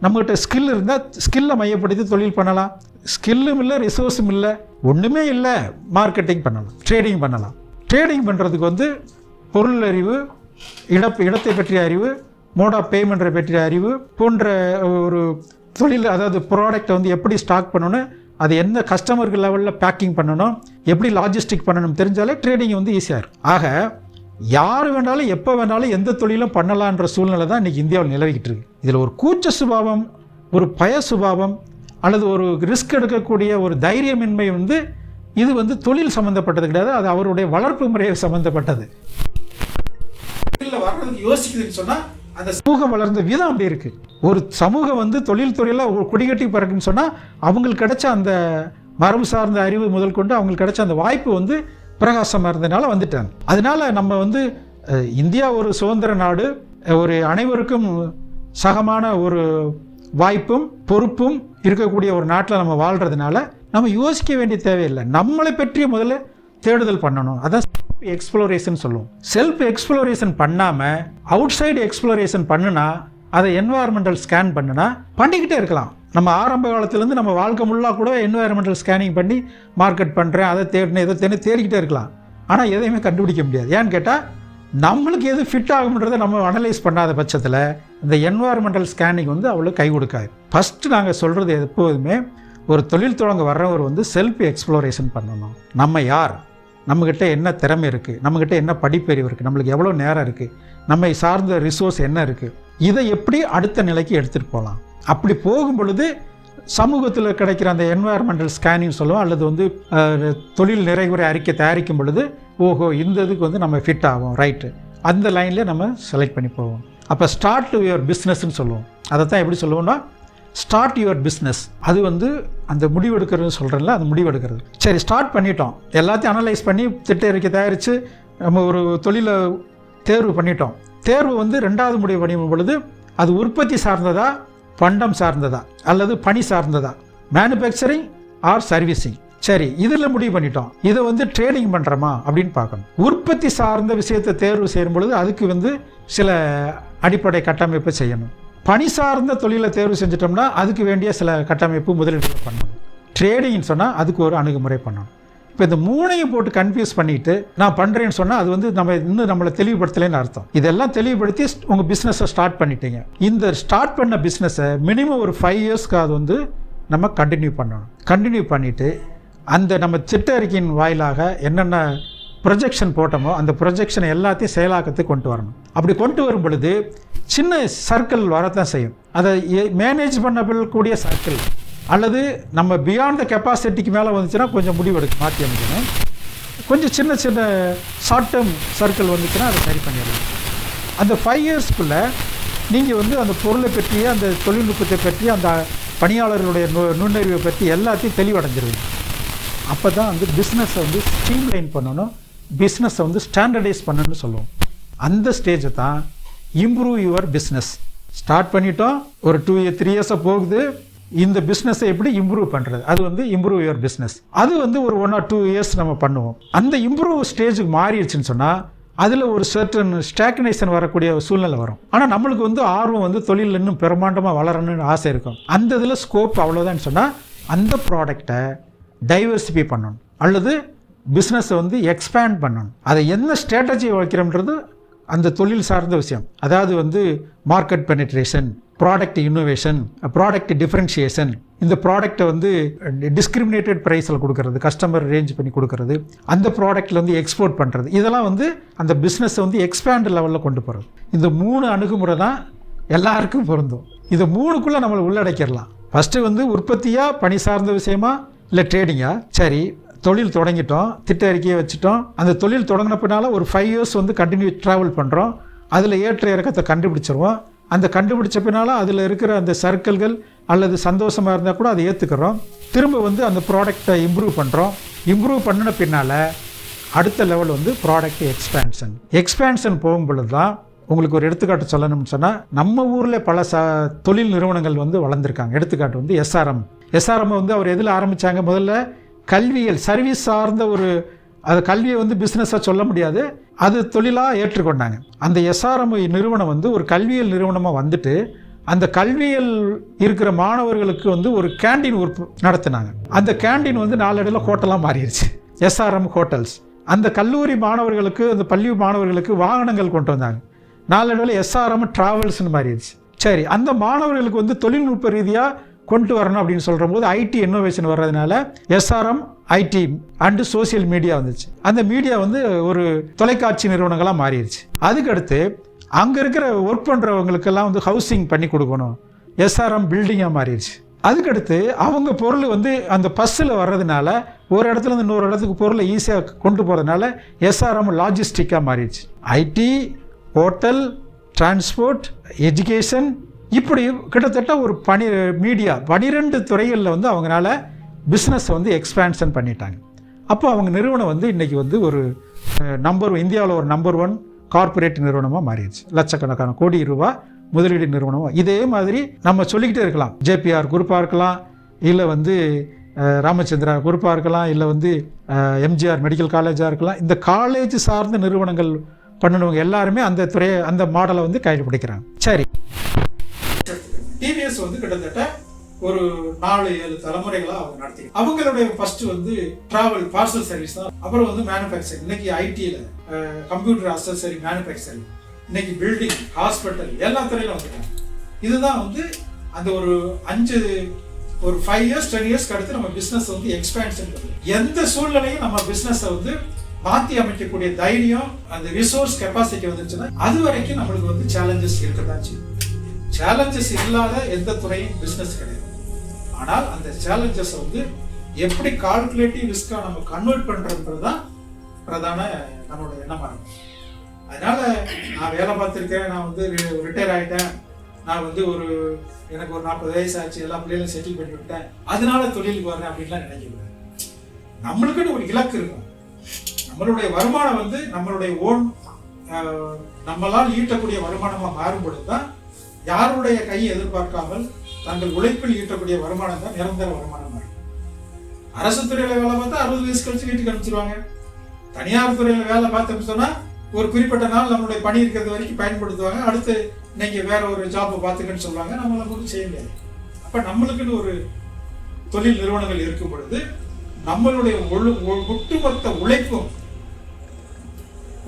நம்மகிட்ட ஸ்கில் இருந்தால் ஸ்கில்லை மையப்படுத்தி தொழில் பண்ணலாம். ஸ்கில்லும் இல்லை, ரிசோர்ஸும் இல்லை, ஒன்றுமே இல்லை, மார்க்கெட்டிங் பண்ணலாம், ட்ரேடிங் பண்ணலாம். ட்ரேடிங் பண்ணுறதுக்கு வந்து பொருள் அறிவு, இடத்தை பற்றிய அறிவு, மோட் ஆஃப் பேமெண்ட்டை பற்றிய அறிவு போன்ற ஒரு தொழில், அதாவது ப்ராடக்டை வந்து எப்படி ஸ்டாக் பண்ணணும், அது எந்த கஸ்டமருக்கு லெவலில் பேக்கிங் பண்ணணும், எப்படி லாஜிஸ்டிக் பண்ணணும் தெரிஞ்சாலே ட்ரேடிங் வந்து ஈஸியாக இருக்கும். ஆக யார் வேணாலும் எப்போ வேணாலும் எந்த தொழிலும் பண்ணலான்ற சூழ்நிலை தான் இன்றைக்கி இந்தியாவில் நிலவிக்கிட்டு இருக்கு. இதில் ஒரு கூச்ச சுபாவம், ஒரு பய சுபாவம் அல்லது ஒரு ரிஸ்க் எடுக்கக்கூடிய ஒரு தைரியமின்மை வந்து இது வந்து தொழில் சம்மந்தப்பட்டது கிடையாது, அது அவருடைய வளர்ப்பு முறையை சம்மந்தப்பட்டது. தொழிலில் வர்றதுக்கு யோசிக்குதுன்னு சொன்னால் அந்த சமூகம் வளர்ந்த விதம் அப்படி இருக்குது. ஒரு சமூகம் வந்து தொழில் துறையில் குடிகட்டி பிறகுன்னு சொன்னால் அவங்களுக்கு கிடைச்ச அந்த மரபு சார்ந்த அறிவு முதல் கொண்டு அவங்களுக்கு கிடைச்ச அந்த வாய்ப்பு வந்து பிரகாசமாக இருந்ததுனால வந்துட்டாங்க. அதனால நம்ம வந்து இந்தியா ஒரு சுதந்திர நாடு, ஒரு அனைவருக்கும் சகமான ஒரு வாய்ப்பும் பொறுப்பும் இருக்கக்கூடிய ஒரு நாட்டில் நம்ம வாழ்கிறதுனால நம்ம யோசிக்க வேண்டிய தேவையில்லை. நம்மளை பற்றி முதல்ல தேடுதல் பண்ணணும். அதான் எக்ஸ்ப்ளோரேஷன் சொல்லுவோம். செல்ஃப் எக்ஸ்ப்ளோரேஷன் பண்ணாமல் அவுட் சைடு எக்ஸ்ப்ளோரேஷன் பண்ணுனா, அதை என்வாயர்மெண்டல் ஸ்கேன் பண்ணுனா பண்ணிக்கிட்டே இருக்கலாம். நம்ம ஆரம்ப காலத்துலேருந்து நம்ம வாழ்க்கை முள்ளாக கூட என்வாயர்மெண்டல் ஸ்கேனிங் பண்ணி மார்க்கெட் பண்ணுறேன், அதை தேடினேன், இதை தேடிக்கிட்டே இருக்கலாம். ஆனால் எதையுமே கண்டுபிடிக்க முடியாது. ஏன்னு கேட்டால் நம்மளுக்கு எது ஃபிட் ஆகும்ன்றதை நம்ம அனலைஸ் பண்ணாத பட்சத்தில் இந்த என்வாயர்மெண்டல் ஸ்கேனிங் வந்து அவ்வளோ கை கொடுக்காது. ஃபஸ்ட்டு நாங்கள் சொல்கிறது எப்போதுமே, ஒரு தொழில் தொடங்க வர்றவர் வந்து செல்ஃப் எக்ஸ்ப்ளோரேஷன் பண்ணணும். நம்ம யார், நம்மக்கிட்ட என்ன திறமை இருக்குது, நம்மக்கிட்ட என்ன படிப்பறிவு இருக்குது, நம்மளுக்கு எவ்வளோ நேரம் இருக்குது, நம்மை சார்ந்த ரிசோர்ஸ் என்ன இருக்குது, இதை எப்படி அடுத்த நிலைக்கு எடுத்துகிட்டு போகலாம். அப்படி போகும் பொழுது சமூகத்தில் கிடைக்கிற அந்த என்வாயர்மெண்டல் ஸ்கேனிங் சொல்லுவோம், அல்லது வந்து தொழில் நிறைகுறை அறிக்கை தயாரிக்கும் பொழுது ஓஹோ இந்த இதுக்கு வந்து நம்ம ஃபிட் ஆகும், ரைட்டு, அந்த லைன்லேயே நம்ம செலக்ட் பண்ணி போவோம். அப்போ ஸ்டார்ட் யுவர் பிஸ்னஸ்ன்னு சொல்லுவோம். அதை தான் எப்படி சொல்லுவோம்னா ஸ்டார்ட் யுவர் பிஸ்னஸ். அது வந்து அந்த முடிவெடுக்கிறது சொல்கிறேன்ல, அந்த முடிவெடுக்கிறது. சரி, ஸ்டார்ட் பண்ணிட்டோம், எல்லாத்தையும் அனலைஸ் பண்ணி திட்ட அறிக்கை தயாரித்து நம்ம ஒரு தொழிலை தேர்வு பண்ணிட்டோம். தேர்வு வந்து 2வது முடிவு பண்ணும் பொழுது அது உற்பத்தி சார்ந்ததா, பண்டம் சார்ந்ததா, அல்லது பணி சார்ந்ததா, மேனுஃபேக்சரிங் ஆர் சர்வீசிங். சரி, இதில் முடிவு பண்ணிட்டோம், இதை வந்து ட்ரேடிங் பண்ணுறோமா அப்படின்னு பார்க்கணும். உற்பத்தி சார்ந்த விஷயத்தை தேர்வு செய்யும் பொழுது அதுக்கு வந்து சில அடிப்படை கட்டமைப்பு செய்யணும். பணி சார்ந்த தொழிலை தேர்வு செஞ்சிட்டோம்னா அதுக்கு வேண்டிய சில கட்டமைப்பு முதலீடுகள் பண்ணணும். ட்ரேடிங்னு சொன்னால் அதுக்கு ஒரு அணுகுமுறை பண்ணணும். இப்போ இந்த 3ஐயும் போட்டு கன்ஃபியூஸ் பண்ணிவிட்டு நான் பண்ணுறேன்னு சொன்னால் அது வந்து நம்ம இன்னும் நம்மளை தெளிவுபடுத்தலைன்னு அர்த்தம். இதெல்லாம் தெளிவுபடுத்தி உங்கள் பிஸ்னஸை ஸ்டார்ட் பண்ணிட்டீங்க. இந்த ஸ்டார்ட் பண்ண பிஸ்னஸை மினிமம் ஒரு 5 இயர்ஸ்க்கு அது வந்து நம்ம கண்டினியூ பண்ணணும். கண்டினியூ பண்ணிவிட்டு அந்த நம்ம திட்ட அறிக்கையின் வாயிலாக என்னென்ன ப்ரொஜெக்ஷன் போட்டோமோ அந்த ப்ரொஜெக்ஷனை எல்லாத்தையும் செயலாக்கத்துக்கு கொண்டு வரணும். அப்படி கொண்டு வரும் பொழுது சின்ன சர்க்கிள் வரத்தான் செய்யும். அதை மேனேஜ் பண்ணக்கூடிய சர்க்கிள் அல்லது நம்ம பியாண்ட் த கெப்பாசிட்டிக்கு மேலே வந்துச்சுன்னா கொஞ்சம் முடிவெடுக்க மாற்றி அமைக்கணும். கொஞ்சம் சின்ன சின்ன ஷார்ட் டேர்ம் சர்க்கிள் வந்துச்சுன்னா அதை சரி பண்ணிடலாம். அந்த 5 இயர்ஸ்க்குள்ளே நீங்கள் வந்து அந்த பொருளை பற்றிய, அந்த தொழில்நுட்பத்தை பற்றி, அந்த பணியாளர்களுடைய நுண்ணறிவை பற்றி எல்லாத்தையும் தெளிவடைஞ்சிருவீங்க. அப்போ தான் வந்து பிஸ்னஸை வந்து ஸ்ட்ரீம்லைன் பண்ணணும், பிஸ்னஸை வந்து ஸ்டாண்டர்டைஸ் பண்ணணும்னு சொல்லுவோம். அந்த ஸ்டேஜை தான் இம்ப்ரூவ் யுவர் பிஸ்னஸ். ஸ்டார்ட் பண்ணிட்டோம், ஒரு 2-3 இயர்ஸாக போகுது. இந்த பிஸ்னஸை எப்படி இம்ப்ரூவ் பண்ணுறது, அது வந்து இம்ப்ரூவ் யுவர் பிஸ்னஸ். அது வந்து ஒரு 1 or 2 இயர்ஸ் நம்ம பண்ணுவோம். அந்த இம்ப்ரூவ் ஸ்டேஜுக்கு மாறிடுச்சுன்னு சொன்னால் அதில் ஒரு சர்டன் ஸ்டாக்னேஷன் வரக்கூடிய சூழ்நிலை வரும். ஆனால் நம்மளுக்கு வந்து ஆர்வம் வந்து தொழில் இன்னும் பிரமாண்டமாக வளரணும்னு ஆசை இருக்கும். அந்த இதில் ஸ்கோப் அவ்வளோதான்னு சொன்னால் அந்த ப்ராடக்டை டைவர்சிஃபை பண்ணணும் அல்லது பிஸ்னஸை வந்து எக்ஸ்பேண்ட் பண்ணணும். அதை என்ன ஸ்ட்ராட்டஜி வைக்கிறோம்ன்றது அந்த தொழில் சார்ந்த விஷயம். அதாவது வந்து market penetration, product innovation, product differentiation, இந்த ப்ராடக்டை வந்து டிஸ்கிரிமினேட்டட் ப்ரைஸில் கொடுக்கறது, கஸ்டமர் ரேஞ்ச் பண்ணி கொடுக்கறது, அந்த ப்ராடக்டில் வந்து எக்ஸ்போர்ட் பண்ணுறது, இதெல்லாம் வந்து அந்த பிஸ்னஸை வந்து எக்ஸ்பேண்ட் லெவலில் கொண்டு போகிறது. இந்த 3 அணுகுமுறை தான் எல்லாருக்கும் பொருந்தும். இது 3க்குள்ளே நம்மளை உள்ளடக்கிடலாம். ஃபஸ்ட்டு வந்து உற்பத்தியாக, பணி சார்ந்த விஷயமா, இல்லை ட்ரேடிங்காக. சரி, தொழில் தொடங்கிட்டோம், திட்ட அறிக்கையை வச்சுட்டோம். அந்த தொழில் தொடங்கின பின்னால் ஒரு 5 இயர்ஸ் வந்து கண்டினியூ ட்ராவல் பண்ணுறோம். அதில் ஏற்ற இறக்கத்தை கண்டுபிடிச்சிருவோம். அந்த கண்டுபிடிச்ச பின்னால் அதில் இருக்கிற அந்த சர்க்கிள்கள் அல்லது சந்தோஷமாக இருந்தால் கூட அதை ஏற்றுக்கிறோம். திரும்ப வந்து அந்த ப்ராடக்டை இம்ப்ரூவ் பண்ணுறோம். இம்ப்ரூவ் பண்ணின பின்னால் அடுத்த லெவல் வந்து ப்ராடக்ட் எக்ஸ்பேன்ஷன் போகும் பொழுது தான் உங்களுக்கு ஒரு எடுத்துக்காட்டு சொல்லணும்னு சொன்னால், நம்ம ஊரில் பல தொழில் நிறுவனங்கள் வந்து வளர்ந்துருக்காங்க. எடுத்துக்காட்டு வந்து எஸ்ஆர்எம் வந்து அவர் எதில் ஆரம்பித்தாங்க? முதல்ல கல்வியல் சர்வீஸ் சார்ந்த ஒரு அது கல்வியை வந்து பிஸ்னஸாக சொல்ல முடியாது, அது தொழிலாக ஏற்றுக்கொண்டாங்க. அந்த எஸ்ஆர்எம் நிறுவனம் வந்து ஒரு கல்வியல் நிறுவனமாக வந்துட்டு அந்த கல்வியல் இருக்கிற மாணவர்களுக்கு வந்து ஒரு கேண்டீன் நடத்தினாங்க. அந்த கேண்டீன் வந்து நாளடைவில் ஹோட்டலாக மாறிடுச்சு, எஸ்ஆர்எம் ஹோட்டல்ஸ். அந்த கல்லூரி மாணவர்களுக்கு, அந்த பள்ளி மாணவர்களுக்கு வாகனங்கள் கொண்டு வந்தாங்க. நாளடைவில் எஸ்ஆர்எம் ட்ராவல்ஸ்னு மாறிடுச்சு. சரி, அந்த மாணவர்களுக்கு வந்து தொழில்நுட்ப ரீதியாக கொண்டு வரணும் அப்படின்னு சொல்கிற போது ஐடி இன்னோவேஷன் வர்றதுனால SRM IT and social media வந்துச்சு. அந்த மீடியா வந்து ஒரு தொலைக்காட்சி நிறுவனங்களாக மாறிடுச்சு. அதுக்கடுத்து அங்கே இருக்கிற ஒர்க் பண்ணுறவங்களுக்கெல்லாம் வந்து ஹவுசிங் பண்ணி கொடுக்கணும், எஸ்ஆர்எம் பில்டிங்காக மாறிடுச்சு. அதுக்கடுத்து அவங்க பொருள் வந்து அந்த பஸ்ஸில் வர்றதுனால ஒரு இடத்துலேருந்து இன்னொரு இடத்துக்கு பொருளை ஈஸியாக கொண்டு போகிறதுனால எஸ்ஆர்எம் லாஜிஸ்டிக்காக மாறிடுச்சு. ஐடி, ஹோட்டல், டிரான்ஸ்போர்ட், எஜுகேஷன், இப்படி கிட்டத்தட்ட ஒரு 12 துறைகளில் வந்து அவங்களால பிஸ்னஸை வந்து எக்ஸ்பேன்ஷன் பண்ணிட்டாங்க. அப்போ அவங்க நிறுவனம் வந்து இன்றைக்கி வந்து ஒரு இந்தியாவில் ஒரு நம்பர் 1 கார்ப்பரேட் நிறுவனமாக மாறிடுச்சு. லட்சக்கணக்கான கோடி ரூபாய் முதலீடு நிறுவனமாக. இதே மாதிரி நம்ம சொல்லிக்கிட்டே இருக்கலாம். ஜேபிஆர் குரூப்பாக இருக்கலாம், இல்லை வந்து ராமச்சந்திரா குரூப்பாக இருக்கலாம், இல்லை வந்து எம்ஜிஆர் மெடிக்கல் காலேஜாக இருக்கலாம். இந்த காலேஜ் சார்ந்த நிறுவனங்கள் பண்ணினவங்க எல்லாருமே அந்த துறையை, அந்த மாடலை வந்து கடைபிடிக்கிறாங்க. சரி, டிவிஎஸ் வந்து கிட்டத்தட்ட ஒரு 4-7 தலைமுறைகளாக அவங்க நடத்தி, அவங்களுடைய ஃபர்ஸ்ட் வந்து டிராவல் பார்சல் சர்வீஸ் தான். அப்புறம் வந்து மேனுஃபேக்சரிங், இன்னைக்கு ஐடியில் கம்ப்யூட்டர் அசசரி மேனுஃபேக்சரிங், இன்னைக்கு பில்டிங், ஹாஸ்பிட்டல், எல்லா துறையிலும் வந்துட்டாங்க. இதுதான் வந்து அந்த ஒரு 5 இயர்ஸ் 10 இயர்ஸ்க்கு அடுத்து நம்ம பிஸ்னஸ் வந்து எக்ஸ்பேன்ஷன் பண்ணுது. எந்த சூழ்நிலையும் நம்ம பிஸ்னஸை வந்து மாற்றி அமைக்கக்கூடிய தைரியம், அந்த ரிசோர்ஸ் கெப்பாசிட்டி வந்துச்சுன்னா அது வரைக்கும் நம்மளுக்கு வந்து சேலஞ்சஸ் இருக்கதான் செய்யும். சேலஞ்சஸ் இல்லாத எந்த துறையும் பிஸ்னஸ் கிடையாது. ஆனால் அந்த சேலஞ்சஸை வந்து எப்படி கால்குலேட்டிவ் ரிஸ்கா நம்ம கன்வெர்ட் பண்றதுன்றது தான் பிரதான நம்மளோட எண்ணமா இருக்கும். அதனால நான் வேலை பார்த்துருக்கேன், நான் வந்து ரிட்டையர் ஆகிட்டேன், நான் வந்து எனக்கு ஒரு 40 வயசு ஆச்சு, எல்லா பிள்ளைகளும் செட்டில் பண்ணி விட்டேன், அதனால தொழிலுக்கு வரேன் அப்படின்லாம் நினைக்கக்கூடாது. நம்மளுக்குன்னு ஒரு இலக்கு இருக்கும். நம்மளுடைய வருமானம் வந்து நம்மளுடைய ஓன் நம்மளால் ஈட்டக்கூடிய வருமானமாக மாறும் பொழுது தான், யாருடைய கையை எதிர்பார்க்காமல் தங்கள் உழைப்பில் ஈட்டக்கூடிய வருமானம் தான் நிரந்தர வருமானமாக இருக்கும். அரசு துறையில வேலை பார்த்தா 60 வயசு கழிச்சு வீட்டுக்கு அனுப்பிச்சிருவாங்க. தனியார் துறையில வேலை பார்த்தோம்னு சொன்னா ஒரு குறிப்பிட்ட நாள் நம்மளுடைய பணி இருக்கிறது வரைக்கும் பயன்படுத்துவாங்க. அடுத்து இன்னைக்கு வேற ஒரு ஜாப்பை பார்த்துக்கன்னு சொல்லுவாங்க. நம்மளை மட்டும் செய்ய முடியாது. அப்ப நம்மளுக்குன்னு ஒரு தொழில் நிறுவனங்கள் இருக்கும் பொழுது நம்மளுடைய ஒட்டுமொத்த உழைப்பும்,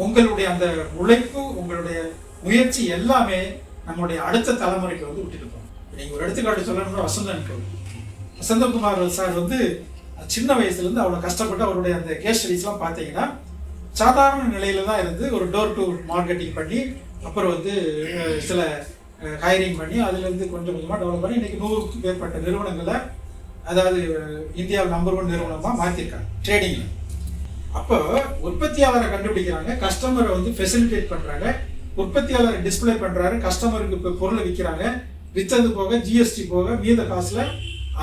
உங்களுடைய அந்த உழைப்பு, உங்களுடைய முயற்சி எல்லாமே நம்மளுடைய அடுத்த தலைமுறைக்கு வந்து விட்டுட்டு போகணும். நீங்க ஒரு எடுத்துக்காட்டு சொல்லணும்னா வசந்தகுமார் சார் வந்து சின்ன வயசுலேருந்து அவ்வளோ கஷ்டப்பட்டு அவருடைய அந்த கேஸ் ஸ்டடிஸ்லாம் பார்த்தீங்கன்னா சாதாரண நிலையில தான் இருந்து ஒரு டோர் டு மார்க்கெட்டிங் பண்ணி, அப்புறம் வந்து சில ஹைரிங் பண்ணி அதுலேருந்து கொஞ்சம் கொஞ்சமாக டெவலப் பண்ணி இன்னைக்கு 100க்கு மேற்பட்ட நிறுவனங்களை, அதாவது இந்தியாவில் நம்பர் 1 நிறுவனமாக மாற்றிருக்காங்க ட்ரேடிங்கில். அப்போ உற்பத்தியாளரை கண்டுபிடிக்கிறாங்க, கஸ்டமரை வந்து ஃபெசிலிட்டேட் பண்ணுறாங்க, உற்பத்தியாளரை டிஸ்பிளே பண்ணுறாரு, கஸ்டமருக்கு இப்போ பொருளை விற்கிறாங்க, விற்றது போக ஜிஎஸ்டி போக மீத காசில்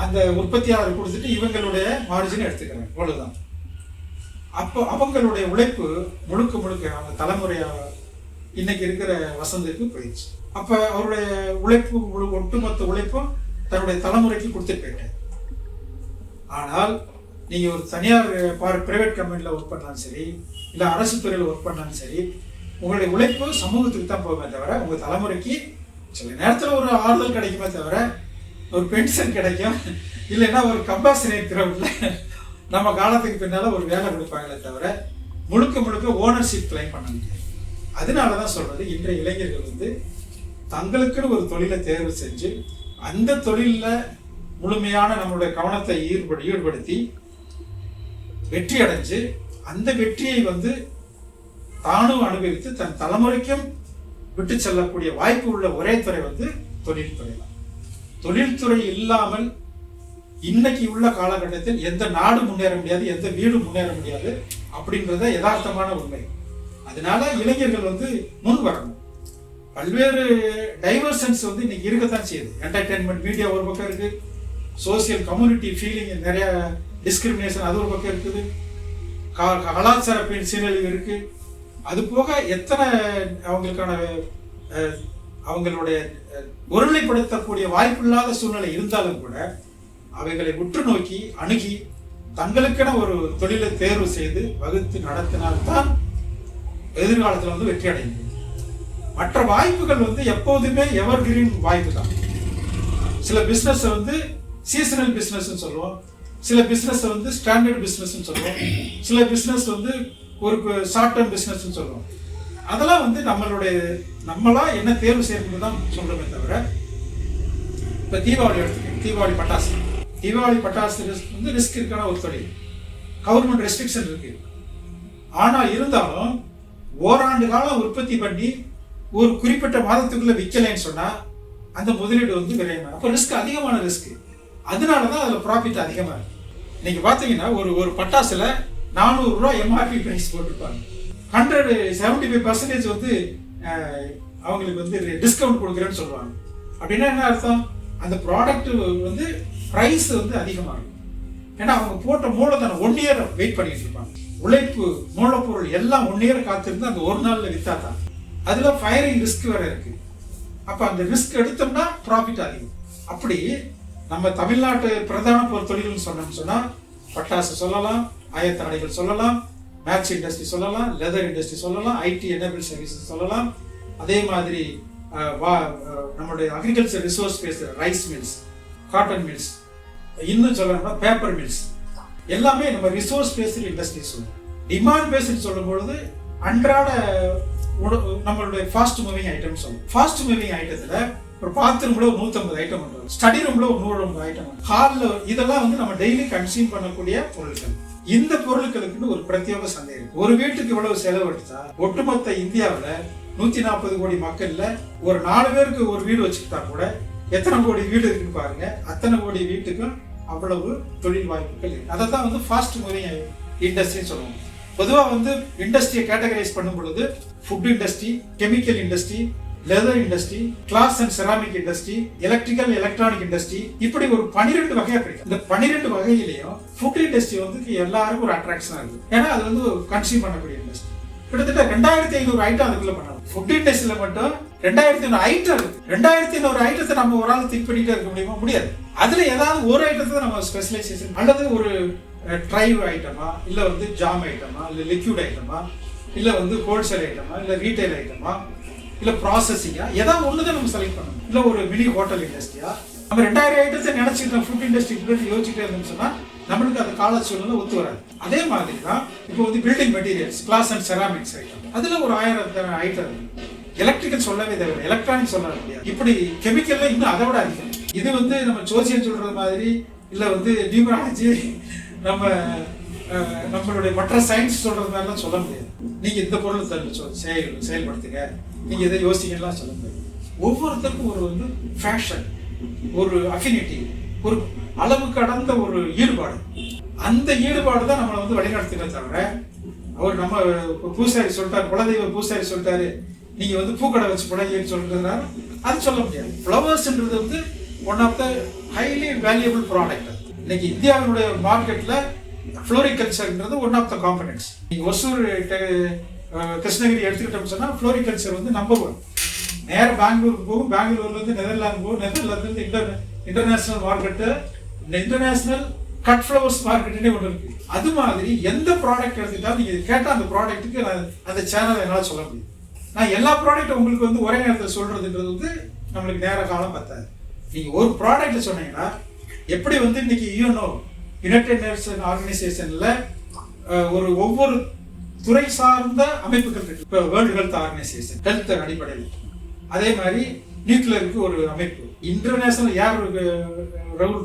அந்த உற்பத்தியாளர் கொடுத்துட்டு இவங்களுடைய மார்ஜினை எடுத்துக்கிறாங்க. அவ்வளோதான். அப்போ அவங்களுடைய உழைப்பு முழுக்க முழுக்க அவங்க தலைமுறையாக இன்னைக்கு இருக்கிற வசந்துக்கு போயிடுச்சு. அப்போ அவருடைய உழைப்பு ஒட்டுமொத்த உழைப்பும் தன்னுடைய தலைமுறைக்கு கொடுத்துட்டு போயிட்டார். ஆனால் நீங்கள் ஒரு தனியார் பிரைவேட் கம்பெனியில் ஒர்க் பண்ணாலும் சரி, இல்லை அரசு துறையில் ஒர்க் பண்ணாலும் சரி, உங்களுடைய உழைப்பு சமூகத்துக்கு தான் போகுமே தவிர உங்கள் தலைமுறைக்கு சில நேரத்தில் ஒரு ஆறுதல் கிடைக்குமே தவிர ஒரு பென்ஷன் கிடைக்கும், இல்லைன்னா ஒரு கம்பாசினேட் கிரவுண்டில் நம்ம காலத்துக்கு பின்னால் ஒரு வேலை கொடுப்பாங்களே தவிர முழுக்க முழுக்க ஓனர்ஷிப் கிளைம் பண்ண முடியாது. அதனால தான் சொல்கிறது, இன்றைய இளைஞர்கள் வந்து தங்களுக்குன்னு ஒரு தொழிலை தேர்வு செஞ்சு அந்த தொழிலில் முழுமையான நம்மளுடைய கவனத்தை ஈடுபடுத்தி வெற்றி அடைஞ்சு அந்த வெற்றியை வந்து தானும் அனுபவித்து தன் தலைமுறைக்கும் விட்டு செல்லக்கூடிய வாய்ப்பு உள்ள ஒரே துறை வந்து தொழில்துறை தான். தொழில்துறை இல்லாமல் இன்னைக்கு உள்ள காலகட்டத்தில் எந்த நாடு முன்னேற முடியாது, எந்த வீடு முன்னேற முடியாது அப்படின்றத யதார்த்தமான உண்மை. அதனால இளைஞர்கள் வந்து முன் வரணும். பல்வேறு டைவர்ஷன்ஸ் வந்து இன்னைக்கு இருக்கத்தான் செய்யுது. என்டர்டைன்மெண்ட் மீடியா ஒரு பக்கம் இருக்கு, சோசியல் கம்யூனிட்டி ஃபீலிங் நிறைய டிஸ்கிரிமினேஷன் அது ஒரு பக்கம் இருக்குது, கலாச்சார சீரழிவு இருக்கு. அது போக எத்தனை அவங்களுக்கான அவங்களுடைய ஒருநிலைப்படுத்தக்கூடிய வாய்ப்பில்லாத சூழ்நிலை இருந்தாலும் கூட அவைகளை உற்று நோக்கி அணுகி தங்களுக்கென ஒரு தொழிலை தேர்வு செய்து வகுத்து நடத்தினால்தான் எதிர்காலத்தில் வந்து வெற்றி அடைய முடியும். மற்ற வாய்ப்புகள் வந்து எப்போதுமே எவர் கிரீன் வாய்ப்பு தான். சில பிஸ்னஸ் வந்து சீசனல் பிஸ்னஸ் சொல்லுவோம், சில பிஸ்னஸ் வந்து ஸ்டாண்டர்ட் பிஸ்னஸ் சொல்லுவோம், சில பிஸ்னஸ் வந்து ஒரு ஷார்ட் டேர்ம் பிஸ்னஸ் சொல்லுவோம். அதெல்லாம் வந்து நம்மளா என்ன தேர்வு செய்யறது தான் சொல்றோமே தவிர, இப்போ தீபாவளி எடுத்துக்கோங்க, தீபாவளி பட்டாசு வந்து ரிஸ்க் இருக்கான ஒரு தொழில், கவர்மெண்ட் ரெஸ்ட்ரிக்ஷன் இருக்கு. ஆனால் இருந்தாலும் ஓராண்டு காலம் உற்பத்தி பண்ணி ஒரு குறிப்பிட்ட மாதத்துக்குள்ள விற்கலைன்னு சொன்னா அந்த முதலீடு வந்து விரைவாக, அப்போ ரிஸ்க் அதிகமான ரிஸ்க். அதனாலதான் அதுல ப்ராஃபிட் அதிகமா இருக்கு. நீங்க பாத்தீங்கன்னா ஒரு பட்டாசுல 400 ரூபாய் எம்ஆர்பி பிரைஸ் போட்டிருப்பாங்க. 175% வந்து அவங்களுக்கு வந்து டிஸ்கவுண்ட் கொடுக்குறேன்னு சொல்லுவாங்க. அப்படின்னா என்ன அர்த்தம்? அந்த ப்ராடக்ட் வந்து பிரைஸ் வந்து அதிகமாக இருக்கும். ஏன்னா அவங்க போட்ட மூலதனம் 1 இயர் வெயிட் பண்ணிட்டு இருப்பாங்க. உழைப்பு மூலப்பொருள் எல்லாம் 1 இயர் காத்திருந்து அந்த ஒரு நாள்ல வித்தா தான். அதுல ஃபயரிங் ரிஸ்க் வேற இருக்கு. அப்ப அந்த ரிஸ்க் எடுத்தோம்னா ப்ராஃபிட் அதிகம். அப்படி நம்ம தமிழ்நாட்டு பிரதான ஒரு தொழில்னு சொன்னா பட்டாசு சொல்லலாம், ஆயத்த ஆடைகள் சொல்லலாம், மேட்ச் இண்டஸ்ட்ரி சொல்லலாம், லெதர் இண்டஸ்ட்ரி சொல்லலாம், ஐடி எனேபிள் சர்வீசஸ் சொல்லலாம். அதே மாதிரி நம்மளுடைய agriculture resource based rice mills, cotton mills, இன்னும் சொல்லணும்னா பேப்பர் மில்ஸ், எல்லாமே நம்ம ரிசோர்ஸ் பேஸ்ட் இண்டஸ்ட்ரி சொல்லுவோம். டிமாண்ட் பேஸ்ட் சொல்லும் பொழுது அன்றாட நம்மளுடைய ஃபாஸ்ட் மூவிங் ஐட்டம் சொல்லுவோம். ஃபாஸ்ட் மூவிங் ஐட்டத்துல ஒரு பாத்ரூம்ல ஒரு 150 ஐட்டம் பண்ணுவோம், ஸ்டடி ரூம்ல ஒரு 150 ஐட்டம், ஹால்ல, இதெல்லாம் வந்து நம்ம டெய்லி கன்சியூம் பண்ணக்கூடிய பொருட்கள். இந்த பொருட்களுக்கு ஒரு பிரத்யேக சந்தை இருக்கு. ஒரு வீட்டுக்கு இவ்வளவு செலவு எடுத்தா ஒட்டுமொத்த இந்தியாவில் 140 கோடி மக்கள்ல ஒரு 4 பேருக்கு ஒரு வீடு வச்சுக்கிட்டா கூட எத்தனை கோடி வீடு இருக்குன்னு பாருங்க. அத்தனை கோடி வீட்டுக்கும் அவ்வளவு தொழில் வாய்ப்புகள் இருக்கு. அதை தான் வந்து ஃபாஸ்ட் மூவிங் இண்டஸ்ட்ரின்னு சொல்லுவோம். பொதுவாக வந்து இண்டஸ்ட்ரியை கேட்டகரைஸ் பண்ணும் பொழுது food industry, chemical industry, leather industry, glass and ceramic industry, electrical electronic industry, இப்படி ஒரு 12 வகையா பிரிக்கும். இந்த 12 வகையிலையும் ஃபுட் இண்டஸ்ட்ரி வந்து எல்லாருக்கும் ஒரு அட்ராக்ஷனா இருக்கு. ஏன்னா அது வந்து கன்சியூம் பண்ணக்கூடிய இண்டஸ்ட்ரி. கிட்டத்தட்ட 2500 ஐட்டம் அதுக்குள்ள பண்ணலாம். ஃபுட் இண்டஸ்ட்ரியில மட்டும் 2500 ஐட்டம் இருக்கு. 2500 ஐட்டத்தை நம்ம ஒரு ஆள் திங்க் பண்ணிட்டே இருக்க முடியுமா? முடியாது. அதுல ஏதாவது ஒரு ஐட்டத்தை நம்ம ஸ்பெஷலைசேஷன் அல்லது ஒரு ட்ரைவ் ஐட்டமா, இல்ல வந்து ஜாம் ஐட்டமா, இல்ல லிக்யூட் ஐட்டமா, இல்ல வந்து ஹோல்சேல் ஐட்டமா, இல்ல ரீட்டைல் ஐட்டமா, இல்ல ப்ராசஸிங்கா, ஏதாவது ஒண்ணுதான் நம்ம செலக்ட் பண்ணணும். இல்ல ஒரு மினி ஹோட்டல் இண்டஸ்ட்ரியா, நம்ம 2000 ஐட்டத்தை நினைச்சிட்டு ஃபுட் இண்டஸ்ட்ரி யோசிச்சுட்டே இருந்தோம்னு சொன்னா நம்மளுக்கு அந்த கால சூழ்நிலை ஒத்து வராது. அதே மாதிரி தான் இப்போ வந்து building materials, glass and ceramics item, அதுல ஒரு 1000 ஐட்டம் இருக்கு. எலக்ட்ரிக்கல் சொல்லவே தேவை, எலக்ட்ரானிக் சொல்ல முடியாது. இப்படி கெமிக்கல்ல இன்னும் அதை விட அதிகம். இது வந்து நம்ம சோசியல் சொல்றது மாதிரி, இல்ல வந்து நியூமராலஜி, நம்மளுடைய மற்ற சயின்ஸ் சொல்றது மாதிரிலாம் சொல்ல முடியாது. நீங்க இந்த பொருள் செயல்படுத்துங்க, நீங்க இதை யோசிக்கலாம் சொல்ல முடியாது. ஒவ்வொருத்தருக்கும் ஒரு வந்து ஃபேஷன், ஒரு அஃபினிட்டி, ஒரு அளவு கடந்த ஒரு ஈடுபாடு. அந்த ஈடுபாடு தான் நம்மளை வந்து வழிநடத்துமே தவிர, அவர் நம்ம பூசாரி சொல்லிட்டாரு, குலதெய்வ பூசாரி சொல்லிட்டாரு, நீங்க வந்து பூக்கடை வச்சு பழகின்னு சொல்றதுனால அது சொல்ல முடியாது. ஃப்ளவர்ஸ்ன்றது வந்து one of the highly valuable product. இன்னைக்கு இந்தியாவினுடைய மார்க்கெட்ல ஃப்ளோரிகல்ச்சர்ன்றது ஒன் ஆஃப் த காம்பனன்ட்ஸ். நீங்க ஒசூர் கிருஷ்ணகிரி எடுத்துக்கிட்டோம்னு சொன்னா ஃப்ளோரிகல்ச்சர் வந்து நம்பர் 1. நேர பெங்களூருக்கு போகும், பெங்களூர்ல இருந்து நெதர்லாந்து போகும், நெதர்லாந்து இருந்து international market, international cut flowers மார்க்கெட்டுனே ஒன்று இருக்கு. அது மாதிரி எந்த ப்ராடக்ட் எடுத்துக்கிட்டாலும் நீங்க கேட்ட அந்த ப்ராடக்ட்டுக்கு அந்த சேனல் என்னால் சொல்ல முடியும். நான் எல்லா ப்ராடக்ட் உங்களுக்கு வந்து ஒரே நேரத்தில் சொல்றதுன்றது வந்து நம்மளுக்கு நேர காலம் பத்தாது. நீங்க ஒரு ப்ராடக்ட் சொன்னீங்கன்னா எப்படி வந்து இன்னைக்கு யுனைடெட் நேஷன் ஆர்கனைசேஷன்ல ஒவ்வொரு துறை சார்ந்த அமைப்புகள் இருக்கு. இப்போ வேர்ல்டு ஹெல்த் ஆர்கனைசேஷன் ஹெல்த் அடிப்படையில், அதே மாதிரி நியூக்ளியருக்கு ஒரு அமைப்பு, இன்டர்நேஷனல் ஏர்